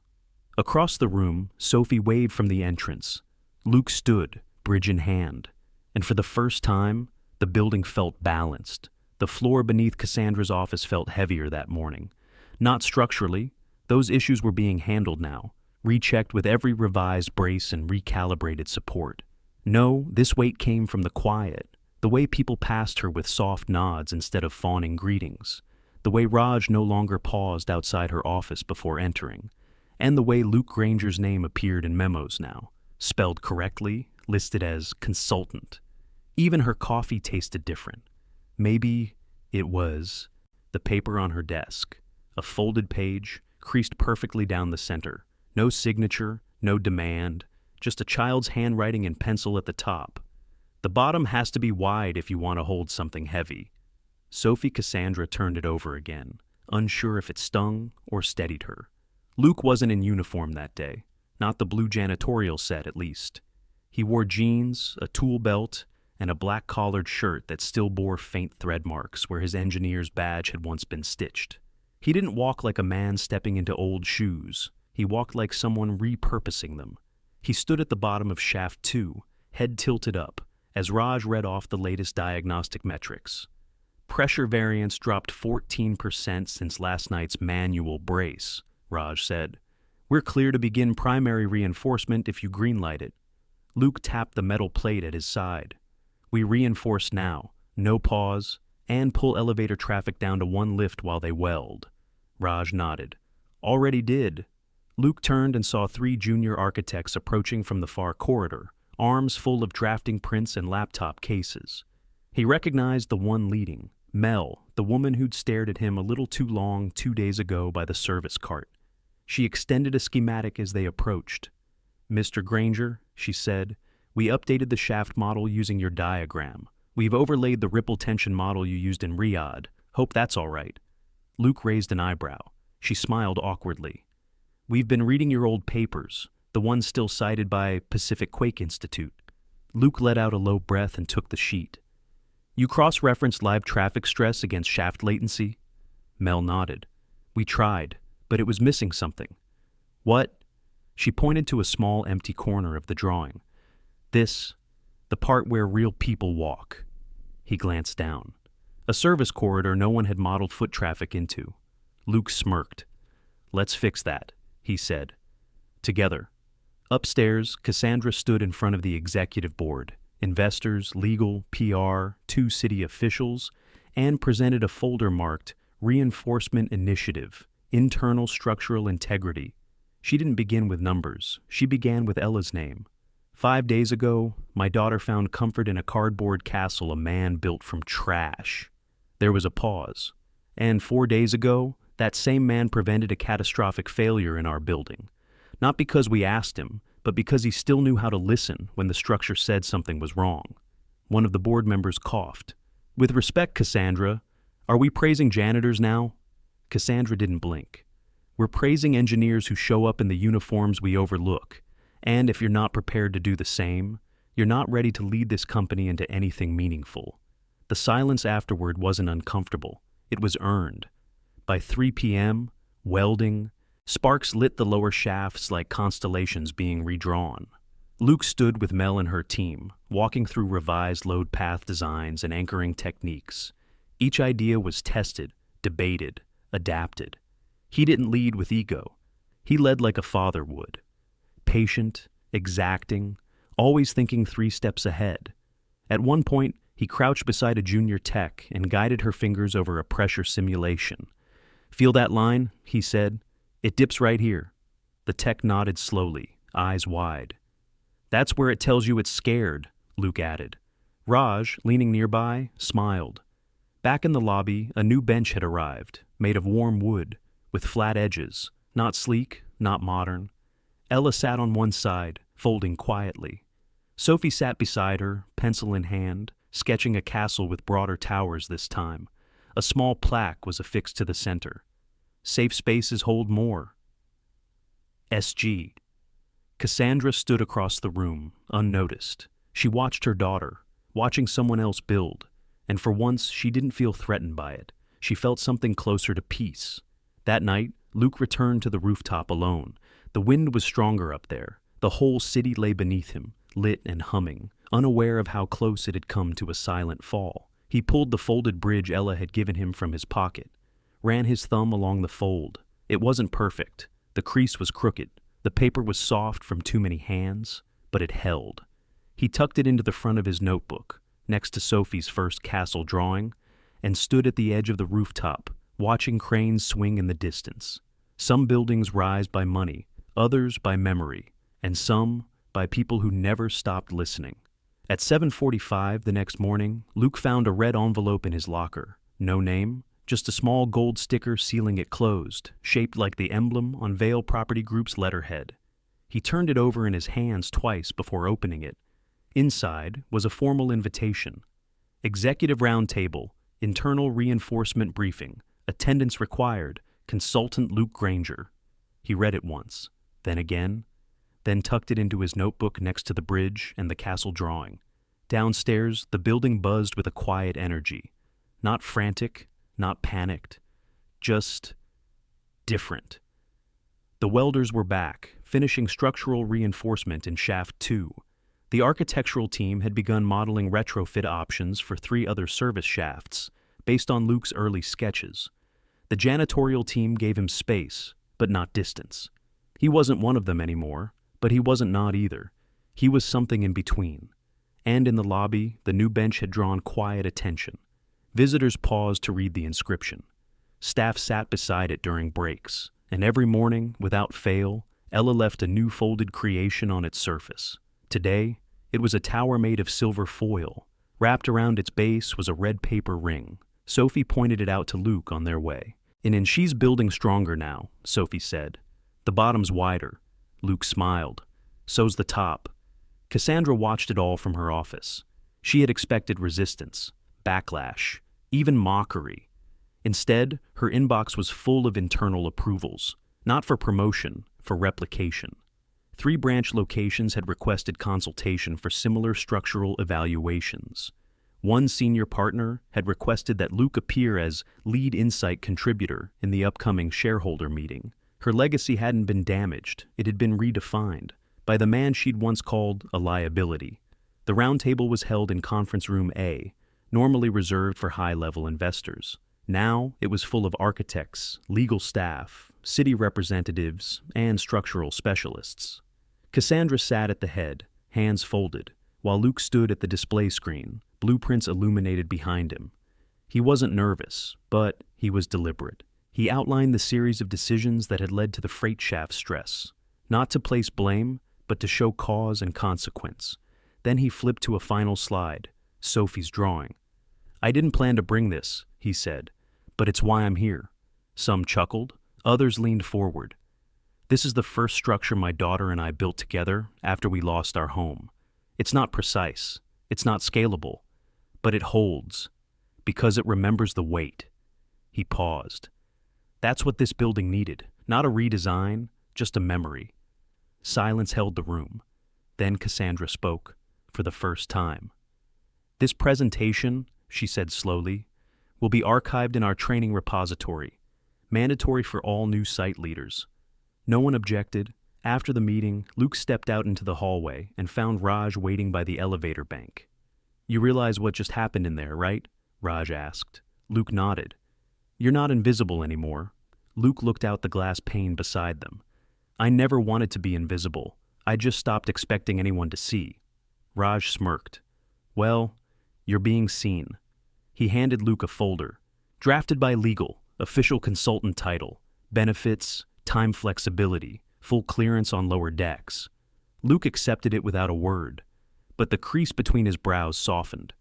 Across the room, Sophie waved from the entrance. Luke stood, bridge in hand. And for the first time, the building felt balanced. The floor beneath Cassandra's office felt heavier that morning. Not structurally. Those issues were being handled now, rechecked with every revised brace and recalibrated support. No, this weight came from the quiet, the way people passed her with soft nods instead of fawning greetings, the way Raj no longer paused outside her office before entering, and the way Luke Granger's name appeared in memos now, spelled correctly, listed as consultant. Even her coffee tasted different. Maybe it was the paper on her desk, a folded page, creased perfectly down the center. No signature, no demand, just a child's handwriting and pencil at the top. The bottom has to be wide if you want to hold something heavy. Sophie Cassandra turned it over again, unsure if it stung or steadied her. Luke wasn't in uniform that day, not the blue janitorial set at least. He wore jeans, a tool belt, and a black-collared shirt that still bore faint thread marks where his engineer's badge had once been stitched. He didn't walk like a man stepping into old shoes. He walked like someone repurposing them. He stood at the bottom of shaft 2, head tilted up, as Raj read off the latest diagnostic metrics. Pressure variance dropped 14% since last night's manual brace, Raj said. We're clear to begin primary reinforcement if you greenlight it. Luke tapped the metal plate at his side. We reinforce now, no pause, and pull elevator traffic down to 1 lift while they weld. Raj nodded. Already did. Luke turned and saw 3 junior architects approaching from the far corridor, arms full of drafting prints and laptop cases. He recognized the one leading, Mel, the woman who'd stared at him a little too long 2 days ago by the service cart. She extended a schematic as they approached. Mr. Granger, she said, we updated the shaft model using your diagram. We've overlaid the ripple tension model you used in Riyadh. Hope that's all right. Luke raised an eyebrow. She smiled awkwardly. We've been reading your old papers, the ones still cited by Pacific Quake Institute. Luke let out a low breath and took the sheet. You cross-referenced live traffic stress against shaft latency? Mel nodded. We tried, but it was missing something. What? She pointed to a small empty corner of the drawing. This, the part where real people walk. He glanced down. A service corridor no one had modeled foot traffic into. Luke smirked. Let's fix that, he said. Together. Upstairs, Cassandra stood in front of the executive board, investors, legal, PR, 2 city officials, and presented a folder marked Reinforcement Initiative, Internal Structural Integrity. She didn't begin with numbers. She began with Ella's name. 5 days ago, my daughter found comfort in a cardboard castle a man built from trash. There was a pause. And 4 days ago, that same man prevented a catastrophic failure in our building. Not because we asked him, but because he still knew how to listen when the structure said something was wrong. One of the board members coughed. With respect, Cassandra, are we praising janitors now? Cassandra didn't blink. We're praising engineers who show up in the uniforms we overlook, and if you're not prepared to do the same, you're not ready to lead this company into anything meaningful. The silence afterward wasn't uncomfortable. It was earned. By 3 p.m., welding, sparks lit the lower shafts like constellations being redrawn. Luke stood with Mel and her team, walking through revised load path designs and anchoring techniques. Each idea was tested, debated, adapted. He didn't lead with ego. He led like a father would. Patient, exacting, always thinking 3 steps ahead. At one point, he crouched beside a junior tech and guided her fingers over a pressure simulation. "Feel that line?" he said. "It dips right here." The tech nodded slowly, eyes wide. "That's where it tells you it's scared," Luke added. Raj, leaning nearby, smiled. Back in the lobby, a new bench had arrived, made of warm wood, with flat edges, not sleek, not modern. Ella sat on one side, folding quietly. Sophie sat beside her, pencil in hand, sketching a castle with broader towers this time. A small plaque was affixed to the center. "Safe spaces hold more." SG. Cassandra stood across the room, unnoticed. She watched her daughter, watching someone else build, and for once she didn't feel threatened by it. She felt something closer to peace. That night, Luke returned to the rooftop alone. The wind was stronger up there. The whole city lay beneath him, lit and humming, unaware of how close it had come to a silent fall. He pulled the folded bridge Ella had given him from his pocket, ran his thumb along the fold. It wasn't perfect. The crease was crooked. The paper was soft from too many hands, but it held. He tucked it into the front of his notebook, next to Sophie's first castle drawing, and stood at the edge of the rooftop, watching cranes swing in the distance. Some buildings rise by money, others by memory, and some by people who never stopped listening. At 7:45 the next morning, Luke found a red envelope in his locker. No name, just a small gold sticker sealing it closed, shaped like the emblem on Vale Property Group's letterhead. He turned it over in his hands twice before opening it. Inside was a formal invitation. Executive Roundtable, Internal Reinforcement Briefing, Attendance Required, Consultant Luke Granger. He read it once, then again, then tucked it into his notebook next to the bridge and the castle drawing. Downstairs, the building buzzed with a quiet energy. Not frantic, not panicked, just different. The welders were back, finishing structural reinforcement in Shaft 2. The architectural team had begun modeling retrofit options for 3 other service shafts, based on Luke's early sketches. The janitorial team gave him space, but not distance. He wasn't one of them anymore, but he wasn't not either. He was something in between. And in the lobby, the new bench had drawn quiet attention. Visitors paused to read the inscription. Staff sat beside it during breaks, and every morning, without fail, Ella left a new folded creation on its surface. Today, it was a tower made of silver foil. Wrapped around its base was a red paper ring. Sophie pointed it out to Luke on their way. "And she's building stronger now," Sophie said. "The bottom's wider." Luke smiled. "So's the top." Cassandra watched it all from her office. She had expected resistance, backlash, even mockery. Instead, her inbox was full of internal approvals, not for promotion, for replication. 3 branch locations had requested consultation for similar structural evaluations. One senior partner had requested that Luke appear as lead insight contributor in the upcoming shareholder meeting. Her legacy hadn't been damaged, it had been redefined by the man she'd once called a liability. The roundtable was held in Conference Room A, normally reserved for high-level investors. Now it was full of architects, legal staff, city representatives, and structural specialists. Cassandra sat at the head, hands folded, while Luke stood at the display screen, blueprints illuminated behind him. He wasn't nervous, but he was deliberate. He outlined the series of decisions that had led to the freight shaft stress, not to place blame, but to show cause and consequence. Then he flipped to a final slide, Sophie's drawing. "I didn't plan to bring this," he said, "but it's why I'm here." Some chuckled, others leaned forward. "This is the first structure my daughter and I built together after we lost our home. It's not precise, it's not scalable, but it holds, because it remembers the weight." He paused. "That's what this building needed, Not a redesign, just a memory. Silence held the room. Then Cassandra spoke, for the first time. "This presentation," she said slowly, "will be archived in our training repository, mandatory for all new site leaders." No one objected. After the meeting, Luke stepped out into the hallway and found Raj waiting by the elevator bank. "You realize what just happened in there, right?" Raj asked. Luke nodded. "You're not invisible anymore." Luke looked out the glass pane beside them. "I never wanted to be invisible. I just stopped expecting anyone to see." Raj smirked. "Well, you're being seen." He handed Luke a folder. "Drafted by legal, official consultant title, benefits, time flexibility, full clearance on lower decks." Luke accepted it without a word, but the crease between his brows softened.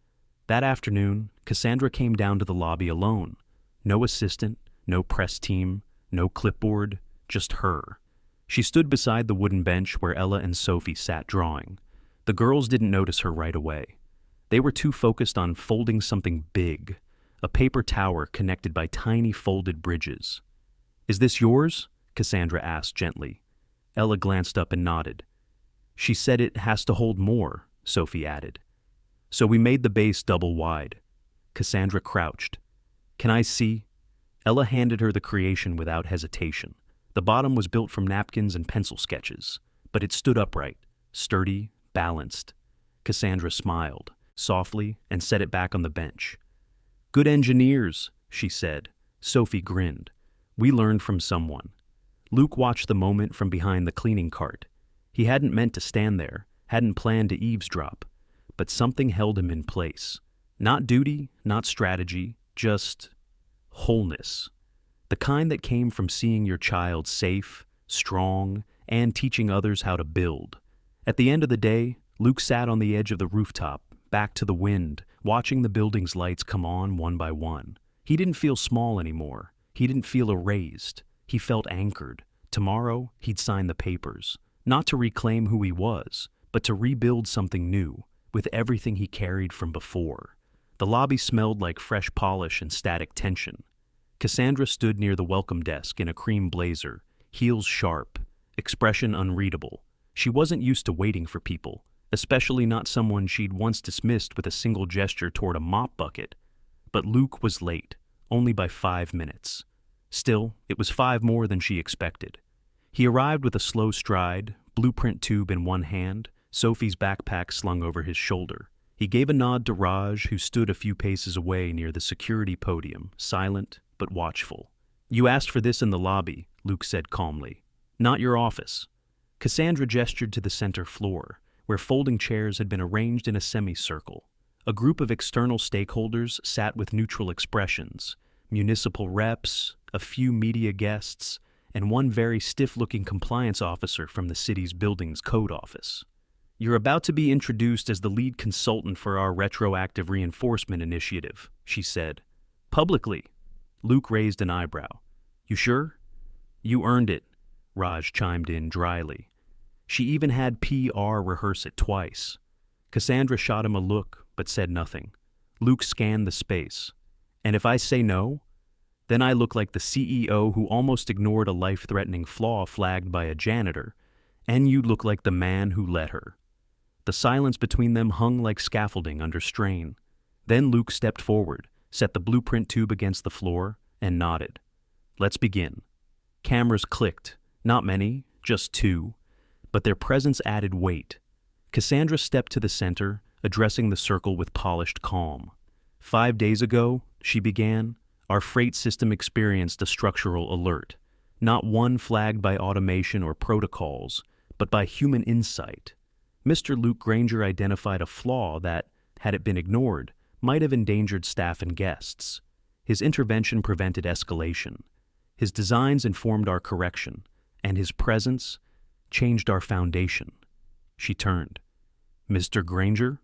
That afternoon, Cassandra came down to the lobby alone. No assistant, no press team, no clipboard, just her. She stood beside the wooden bench where Ella and Sophie sat drawing. The girls didn't notice her right away. They were too focused on folding something big, a paper tower connected by tiny folded bridges. "Is this yours?" Cassandra asked gently. Ella glanced up and nodded. "She said it has to hold more," Sophie added. "So we made the base double wide." Cassandra crouched. "Can I see?" Ella handed her the creation without hesitation. The bottom was built from napkins and pencil sketches, but it stood upright, sturdy, balanced. Cassandra smiled, softly, and set it back on the bench. "Good engineers," she said. Sophie grinned. "We learned from someone." Luke watched the moment from behind the cleaning cart. He hadn't meant to stand there, hadn't planned to eavesdrop, but something held him in place. Not duty, not strategy, just wholeness. The kind that came from seeing your child safe, strong, and teaching others how to build. At the end of the day, Luke sat on the edge of the rooftop, back to the wind, watching the building's lights come on one by one. He didn't feel small anymore. He didn't feel erased. He felt anchored. Tomorrow, he'd sign the papers, not to reclaim who he was, but to rebuild something new, with everything he carried from before. The lobby smelled like fresh polish and static tension. Cassandra stood near the welcome desk in a cream blazer, heels sharp, expression unreadable. She wasn't used to waiting for people, especially not someone she'd once dismissed with a single gesture toward a mop bucket. But Luke was late, only by 5 minutes. Still, it was 5 more than she expected. He arrived with a slow stride, blueprint tube in one hand, Sophie's backpack slung over his shoulder. He gave a nod to Raj, who stood a few paces away near the security podium, silent but watchful. "You asked for this in the lobby," Luke said calmly. "Not your office." Cassandra gestured to the center floor, where folding chairs had been arranged in a semicircle. A group of external stakeholders sat with neutral expressions, municipal reps, a few media guests, and one very stiff-looking compliance officer from the city's buildings code office. "You're about to be introduced as the lead consultant for our retroactive reinforcement initiative," she said. "Publicly." Luke raised an eyebrow. "You sure?" "You earned it," Raj chimed in dryly. "She even had PR rehearse it twice." Cassandra shot him a look, but said nothing. Luke scanned the space. "And if I say no, then I look like the CEO who almost ignored a life-threatening flaw flagged by a janitor, and you look like the man who let her." The silence between them hung like scaffolding under strain. Then Luke stepped forward, set the blueprint tube against the floor, and nodded. "Let's begin." Cameras clicked, not many, just 2, but their presence added weight. Cassandra stepped to the center, addressing the circle with polished calm. "5 days ago," she began, "our freight system experienced a structural alert, not one flagged by automation or protocols, but by human insight. Mr. Luke Granger identified a flaw that, had it been ignored, might have endangered staff and guests. His intervention prevented escalation. His designs informed our correction, and his presence changed our foundation." She turned. "Mr. Granger?"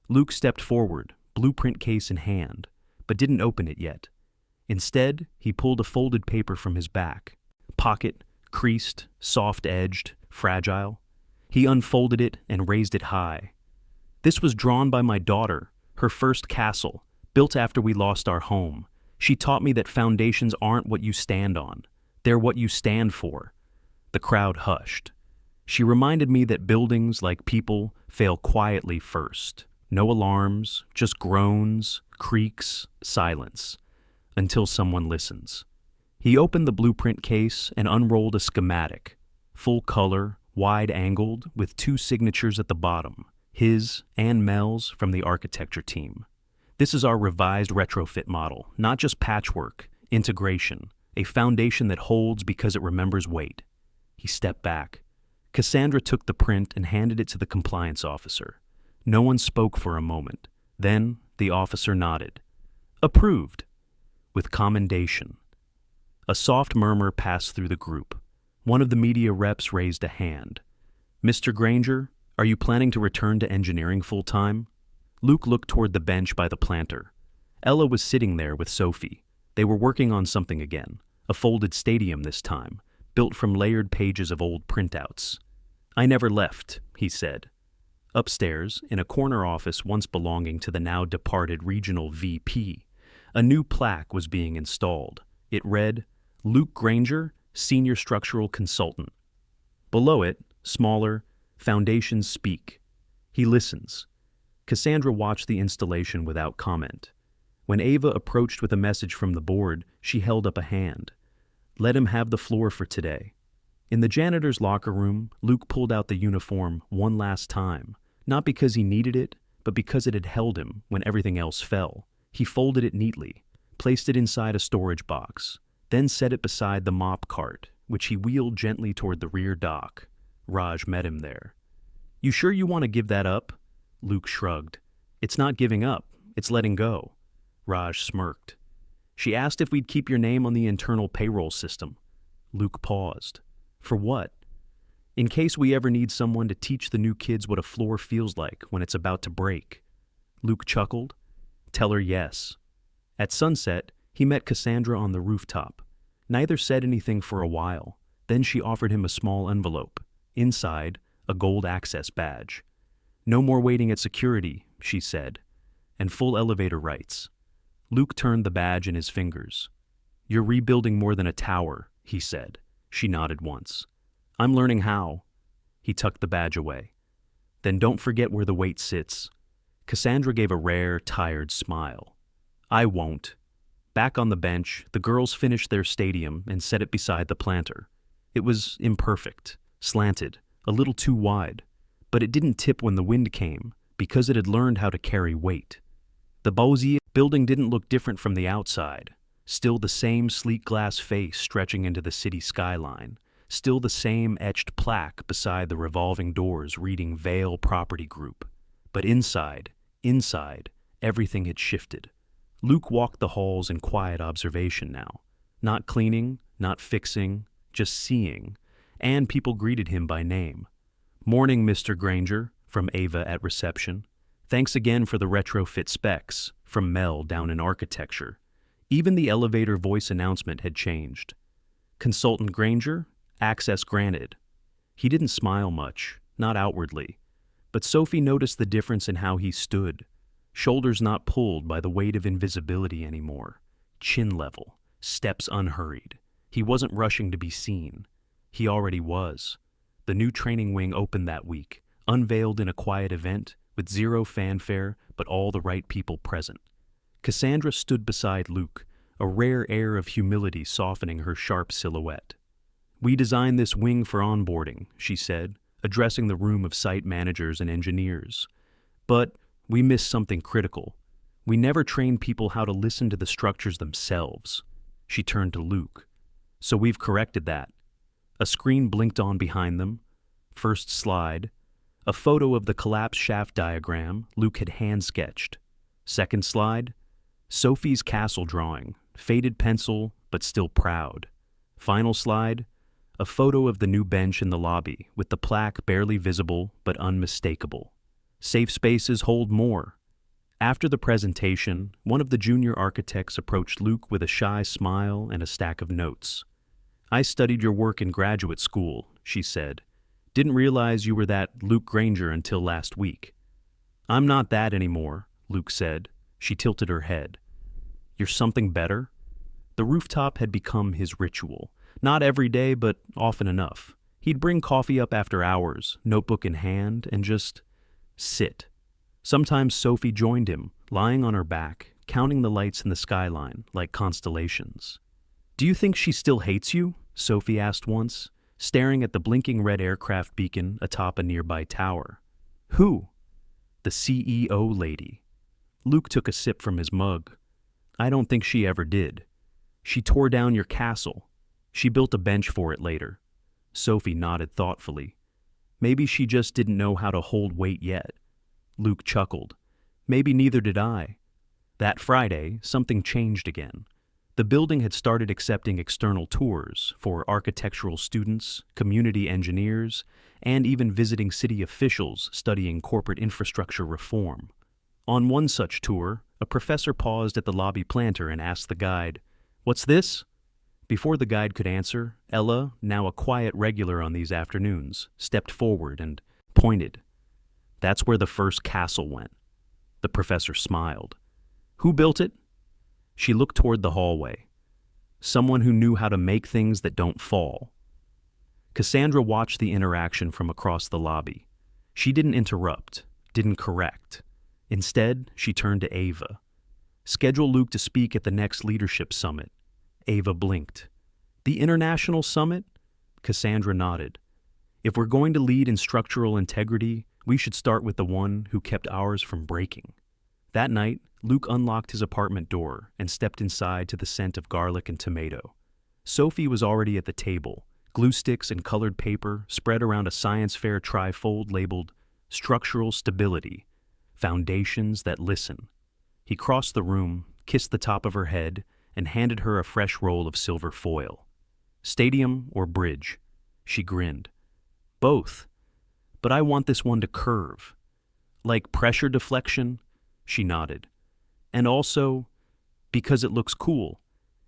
Luke stepped forward, blueprint case in hand, but didn't open it yet. Instead, he pulled a folded paper from his back. Pocket, creased, soft-edged, fragile. He unfolded it and raised it high. "This was drawn by my daughter, her first castle, built after we lost our home. She taught me that foundations aren't what you stand on. They're what you stand for." The crowd hushed. She reminded me that buildings, like people, fail quietly first. No alarms, just groans, creaks, silence, until someone listens. He opened the blueprint case and unrolled a schematic, full color, wide-angled, with 2 signatures at the bottom, his and Mel's from the architecture team. "This is our revised retrofit model, not just patchwork, integration, a foundation that holds because it remembers weight." He stepped back. Cassandra took the print and handed it to the compliance officer. No one spoke for a moment. Then the officer nodded. "Approved," with commendation. A soft murmur passed through the group. One of the media reps raised a hand. "Mr. Granger, are you planning to return to engineering full-time?" Luke looked toward the bench by the planter. Ella was sitting there with Sophie. They were working on something again, a folded stadium this time, built from layered pages of old printouts. "I never left," he said. Upstairs, in a corner office once belonging to the now departed regional VP, a new plaque was being installed. It read, "Luke Granger, Senior Structural Consultant." Below it, smaller, "Foundations Speak." He listens. Cassandra watched the installation without comment. When Ava approached with a message from the board, she held up a hand. "Let him have the floor for today." In the janitor's locker room, Luke pulled out the uniform one last time, not because he needed it, but because it had held him when everything else fell. He folded it neatly, placed it inside a storage box, then set it beside the mop cart, which he wheeled gently toward the rear dock. Raj met him there. "You sure you want to give that up?" Luke shrugged. "It's not giving up, it's letting go." Raj smirked. "She asked if we'd keep your name on the internal payroll system." Luke paused. "For what?" "In case we ever need someone to teach the new kids what a floor feels like when it's about to break." Luke chuckled. "Tell her yes." At sunset, he met Cassandra on the rooftop. Neither said anything for a while. Then she offered him a small envelope. Inside, a gold access badge. "No more waiting at security," she said, "and full elevator rights." Luke turned the badge in his fingers. "You're rebuilding more than a tower," he said. She nodded once. "I'm learning how." He tucked the badge away. "Then don't forget where the weight sits." Cassandra gave a rare, tired smile. "I won't." Back on the bench, the girls finished their stadium and set it beside the planter. It was imperfect, slanted, a little too wide, but it didn't tip when the wind came because it had learned how to carry weight. The Beausier building didn't look different from the outside. Still the same sleek glass face stretching into the city skyline. Still the same etched plaque beside the revolving doors reading Vale Property Group. But inside, everything had shifted. Luke walked the halls in quiet observation now. Not cleaning, not fixing, just seeing. And people greeted him by name. "Morning, Mr. Granger," from Ava at reception. "Thanks again for the retrofit specs," from Mel down in architecture. Even the elevator voice announcement had changed. "Consultant Granger, access granted." He didn't smile much, not outwardly. But Sophie noticed the difference in how he stood. Shoulders not pulled by the weight of invisibility anymore. Chin level, steps unhurried. He wasn't rushing to be seen. He already was. The new training wing opened that week, unveiled in a quiet event, with zero fanfare, but all the right people present. Cassandra stood beside Luke, a rare air of humility softening her sharp silhouette. "We designed this wing for onboarding," she said, addressing the room of site managers and engineers. "But we missed something critical. We never trained people how to listen to the structures themselves." She turned to Luke. "So we've corrected that." A screen blinked on behind them. First slide. A photo of the collapsed shaft diagram Luke had hand-sketched. Second slide. Sophie's castle drawing, faded pencil, but still proud. Final slide. A photo of the new bench in the lobby, with the plaque barely visible but unmistakable. Safe spaces hold more. After the presentation, one of the junior architects approached Luke with a shy smile and a stack of notes. "I studied your work in graduate school," she said. "Didn't realize you were that Luke Granger until last week." "I'm not that anymore," Luke said. She tilted her head. "You're something better?" The rooftop had become his ritual, Not every day, but often enough. He'd bring coffee up after hours, notebook in hand, and just sit. Sometimes Sophie joined him, lying on her back, counting the lights in the skyline like constellations. "Do you think she still hates you?" Sophie asked once, staring at the blinking red aircraft beacon atop a nearby tower. "Who?" "The CEO lady." Luke took a sip from his mug. "I don't think she ever did. She tore down your castle. She built a bench for it later." Sophie nodded thoughtfully. "Maybe she just didn't know how to hold weight yet." Luke chuckled. "Maybe neither did I." That Friday, something changed again. The building had started accepting external tours for architectural students, community engineers, and even visiting city officials studying corporate infrastructure reform. On one such tour, a professor paused at the lobby planter and asked the guide, "What's this?" Before the guide could answer, Ella, now a quiet regular on these afternoons, stepped forward and pointed. "That's where the first castle went." The professor smiled. "Who built it?" She looked toward the hallway. "Someone who knew how to make things that don't fall." Cassandra watched the interaction from across the lobby. She didn't interrupt, didn't correct. Instead, she turned to Ava. "Schedule Luke to speak at the next leadership summit." Ava blinked. "The international summit?" Cassandra nodded. "If we're going to lead in structural integrity, we should start with the one who kept ours from breaking." That night, Luke unlocked his apartment door and stepped inside to the scent of garlic and tomato. Sophie was already at the table, glue sticks and colored paper spread around a science fair trifold labeled Structural Stability, Foundations That Listen. He crossed the room, kissed the top of her head, and handed her a fresh roll of silver foil. "Stadium or bridge?" She grinned. "Both. But I want this one to curve." "Like pressure deflection?" She nodded. "And also, because it looks cool."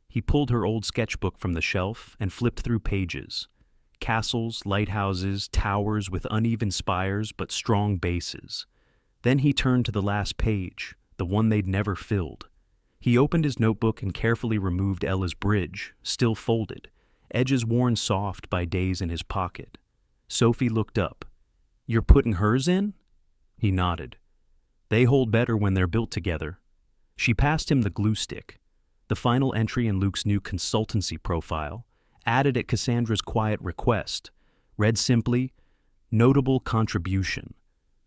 He pulled her old sketchbook from the shelf and flipped through pages. Castles, lighthouses, towers with uneven spires but strong bases. Then he turned to the last page, the one they'd never filled. He opened his notebook and carefully removed Ella's bridge, still folded, edges worn soft by days in his pocket. Sophie looked up. "You're putting hers in?" He nodded. "They hold better when they're built together." She passed him the glue stick, the final entry in Luke's new consultancy profile, added at Cassandra's quiet request, read simply, "Notable contribution.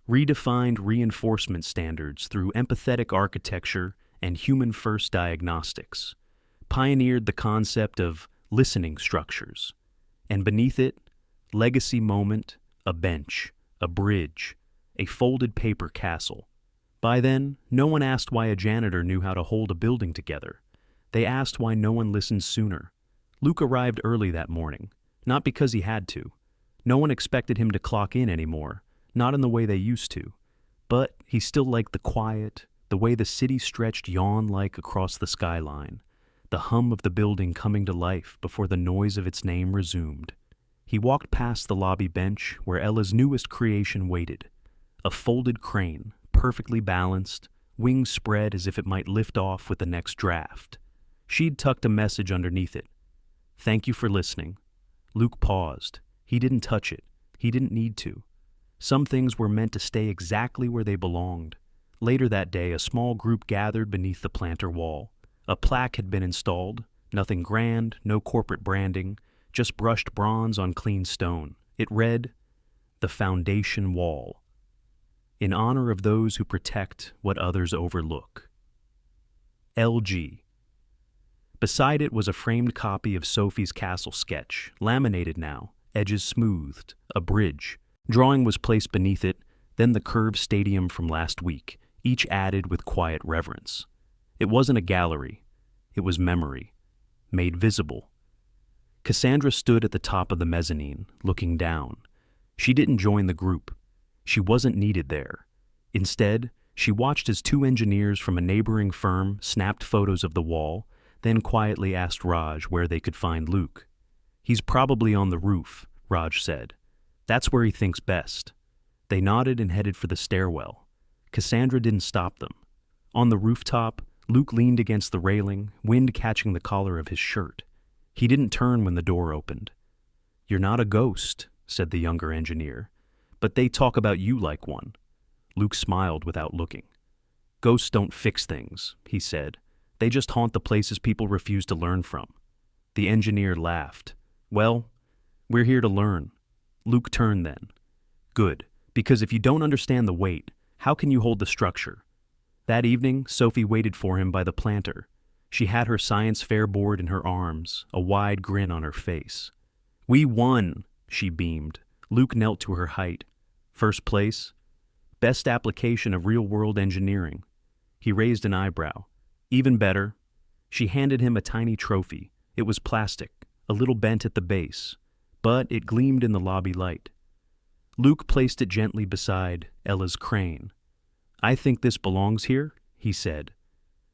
Redefined reinforcement standards through empathetic architecture and human-first diagnostics. Pioneered the concept of listening structures." And beneath it, legacy moment, a bench, a bridge, a folded paper castle. By then, no one asked why a janitor knew how to hold a building together. They asked why no one listened sooner. Luke arrived early that morning, not because he had to. No one expected him to clock in anymore, not in the way they used to. But he still liked the quiet, the way the city stretched yawn-like across the skyline, the hum of the building coming to life before the noise of its name resumed. He walked past the lobby bench where Ella's newest creation waited, a folded crane, perfectly balanced, wings spread as if it might lift off with the next draft. She'd tucked a message underneath it. "Thank you for listening." Luke paused. He didn't touch it. He didn't need to. Some things were meant to stay exactly where they belonged. Later that day, a small group gathered beneath the planter wall. A plaque had been installed. Nothing grand, no corporate branding, just brushed bronze on clean stone. It read, "The Foundation Wall. In honor of those who protect what others overlook. LG." Beside it was a framed copy of Sophie's castle sketch, laminated now, edges smoothed, a bridge. Drawing was placed beneath it, then the curved stadium from last week, each added with quiet reverence. It wasn't a gallery. It was memory, made visible. Cassandra stood at the top of the mezzanine, looking down. She didn't join the group. She wasn't needed there. Instead, she watched as two engineers from a neighboring firm snapped photos of the wall, then quietly asked Raj where they could find Luke. "He's probably on the roof," Raj said. "That's where he thinks best." They nodded and headed for the stairwell. Cassandra didn't stop them. On the rooftop, Luke leaned against the railing, wind catching the collar of his shirt. He didn't turn when the door opened. "You're not a ghost," said the younger engineer, "but they talk about you like one." Luke smiled without looking. "Ghosts don't fix things," he said. "They just haunt the places people refuse to learn from." The engineer laughed. "Well, we're here to learn." Luke turned then. "Good, because if you don't understand the weight, how can you hold the structure?" That evening, Sophie waited for him by the planter. She had her science fair board in her arms, a wide grin on her face. "We won," she beamed. Luke knelt to her height. "First place? Best application of real-world engineering." He raised an eyebrow. "Even better." She handed him a tiny trophy. It was plastic, a little bent at the base, but it gleamed in the lobby light. Luke placed it gently beside Ella's crane. "I think this belongs here," he said.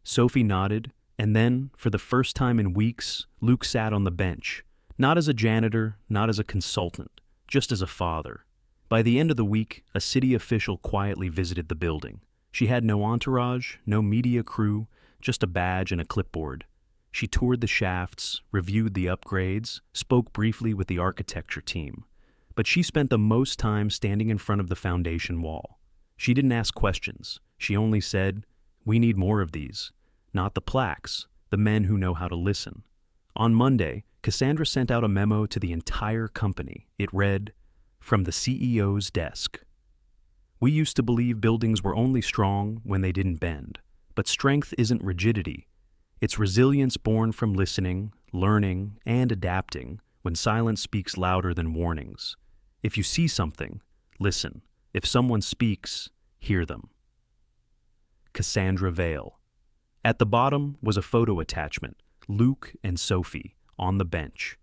Sophie nodded, and then, for the first time in weeks, Luke sat on the bench, not as a janitor, not as a consultant, just as a father. By the end of the week, a city official quietly visited the building. She had no entourage, no media crew, just a badge and a clipboard. She toured the shafts, reviewed the upgrades, spoke briefly with the architecture team. But she spent the most time standing in front of the foundation wall. She didn't ask questions. She only said, "We need more of these." Not the plaques, the men who know how to listen. On Monday, Cassandra sent out a memo to the entire company. It read, "From the CEO's desk. We used to believe buildings were only strong when they didn't bend. But strength isn't rigidity. It's resilience born from listening, learning, and adapting when silence speaks louder than warnings. If you see something, listen. If someone speaks, hear them." Cassandra Vale. At the bottom was a photo attachment, Luke and Sophie, on the bench.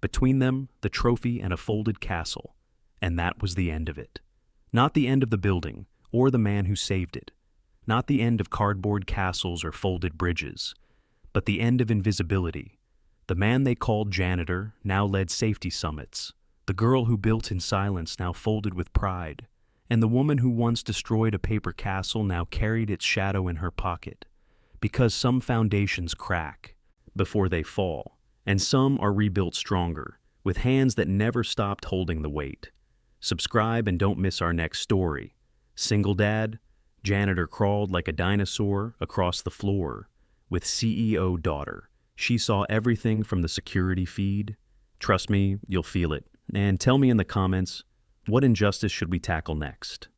Between them, the trophy and a folded castle. And that was the end of it. Not the end of the building, or the man who saved it. Not the end of cardboard castles or folded bridges, but the end of invisibility. The man they called Janitor now led safety summits. The girl who built in silence now folded with pride. And the woman who once destroyed a paper castle now carried its shadow in her pocket. Because some foundations crack before they fall, and some are rebuilt stronger, with hands that never stopped holding the weight. Subscribe and don't miss our next story. Single dad, janitor crawled like a dinosaur across the floor. With CEO daughter, she saw everything from the security feed. Trust me, you'll feel it. And tell me in the comments, what injustice should we tackle next?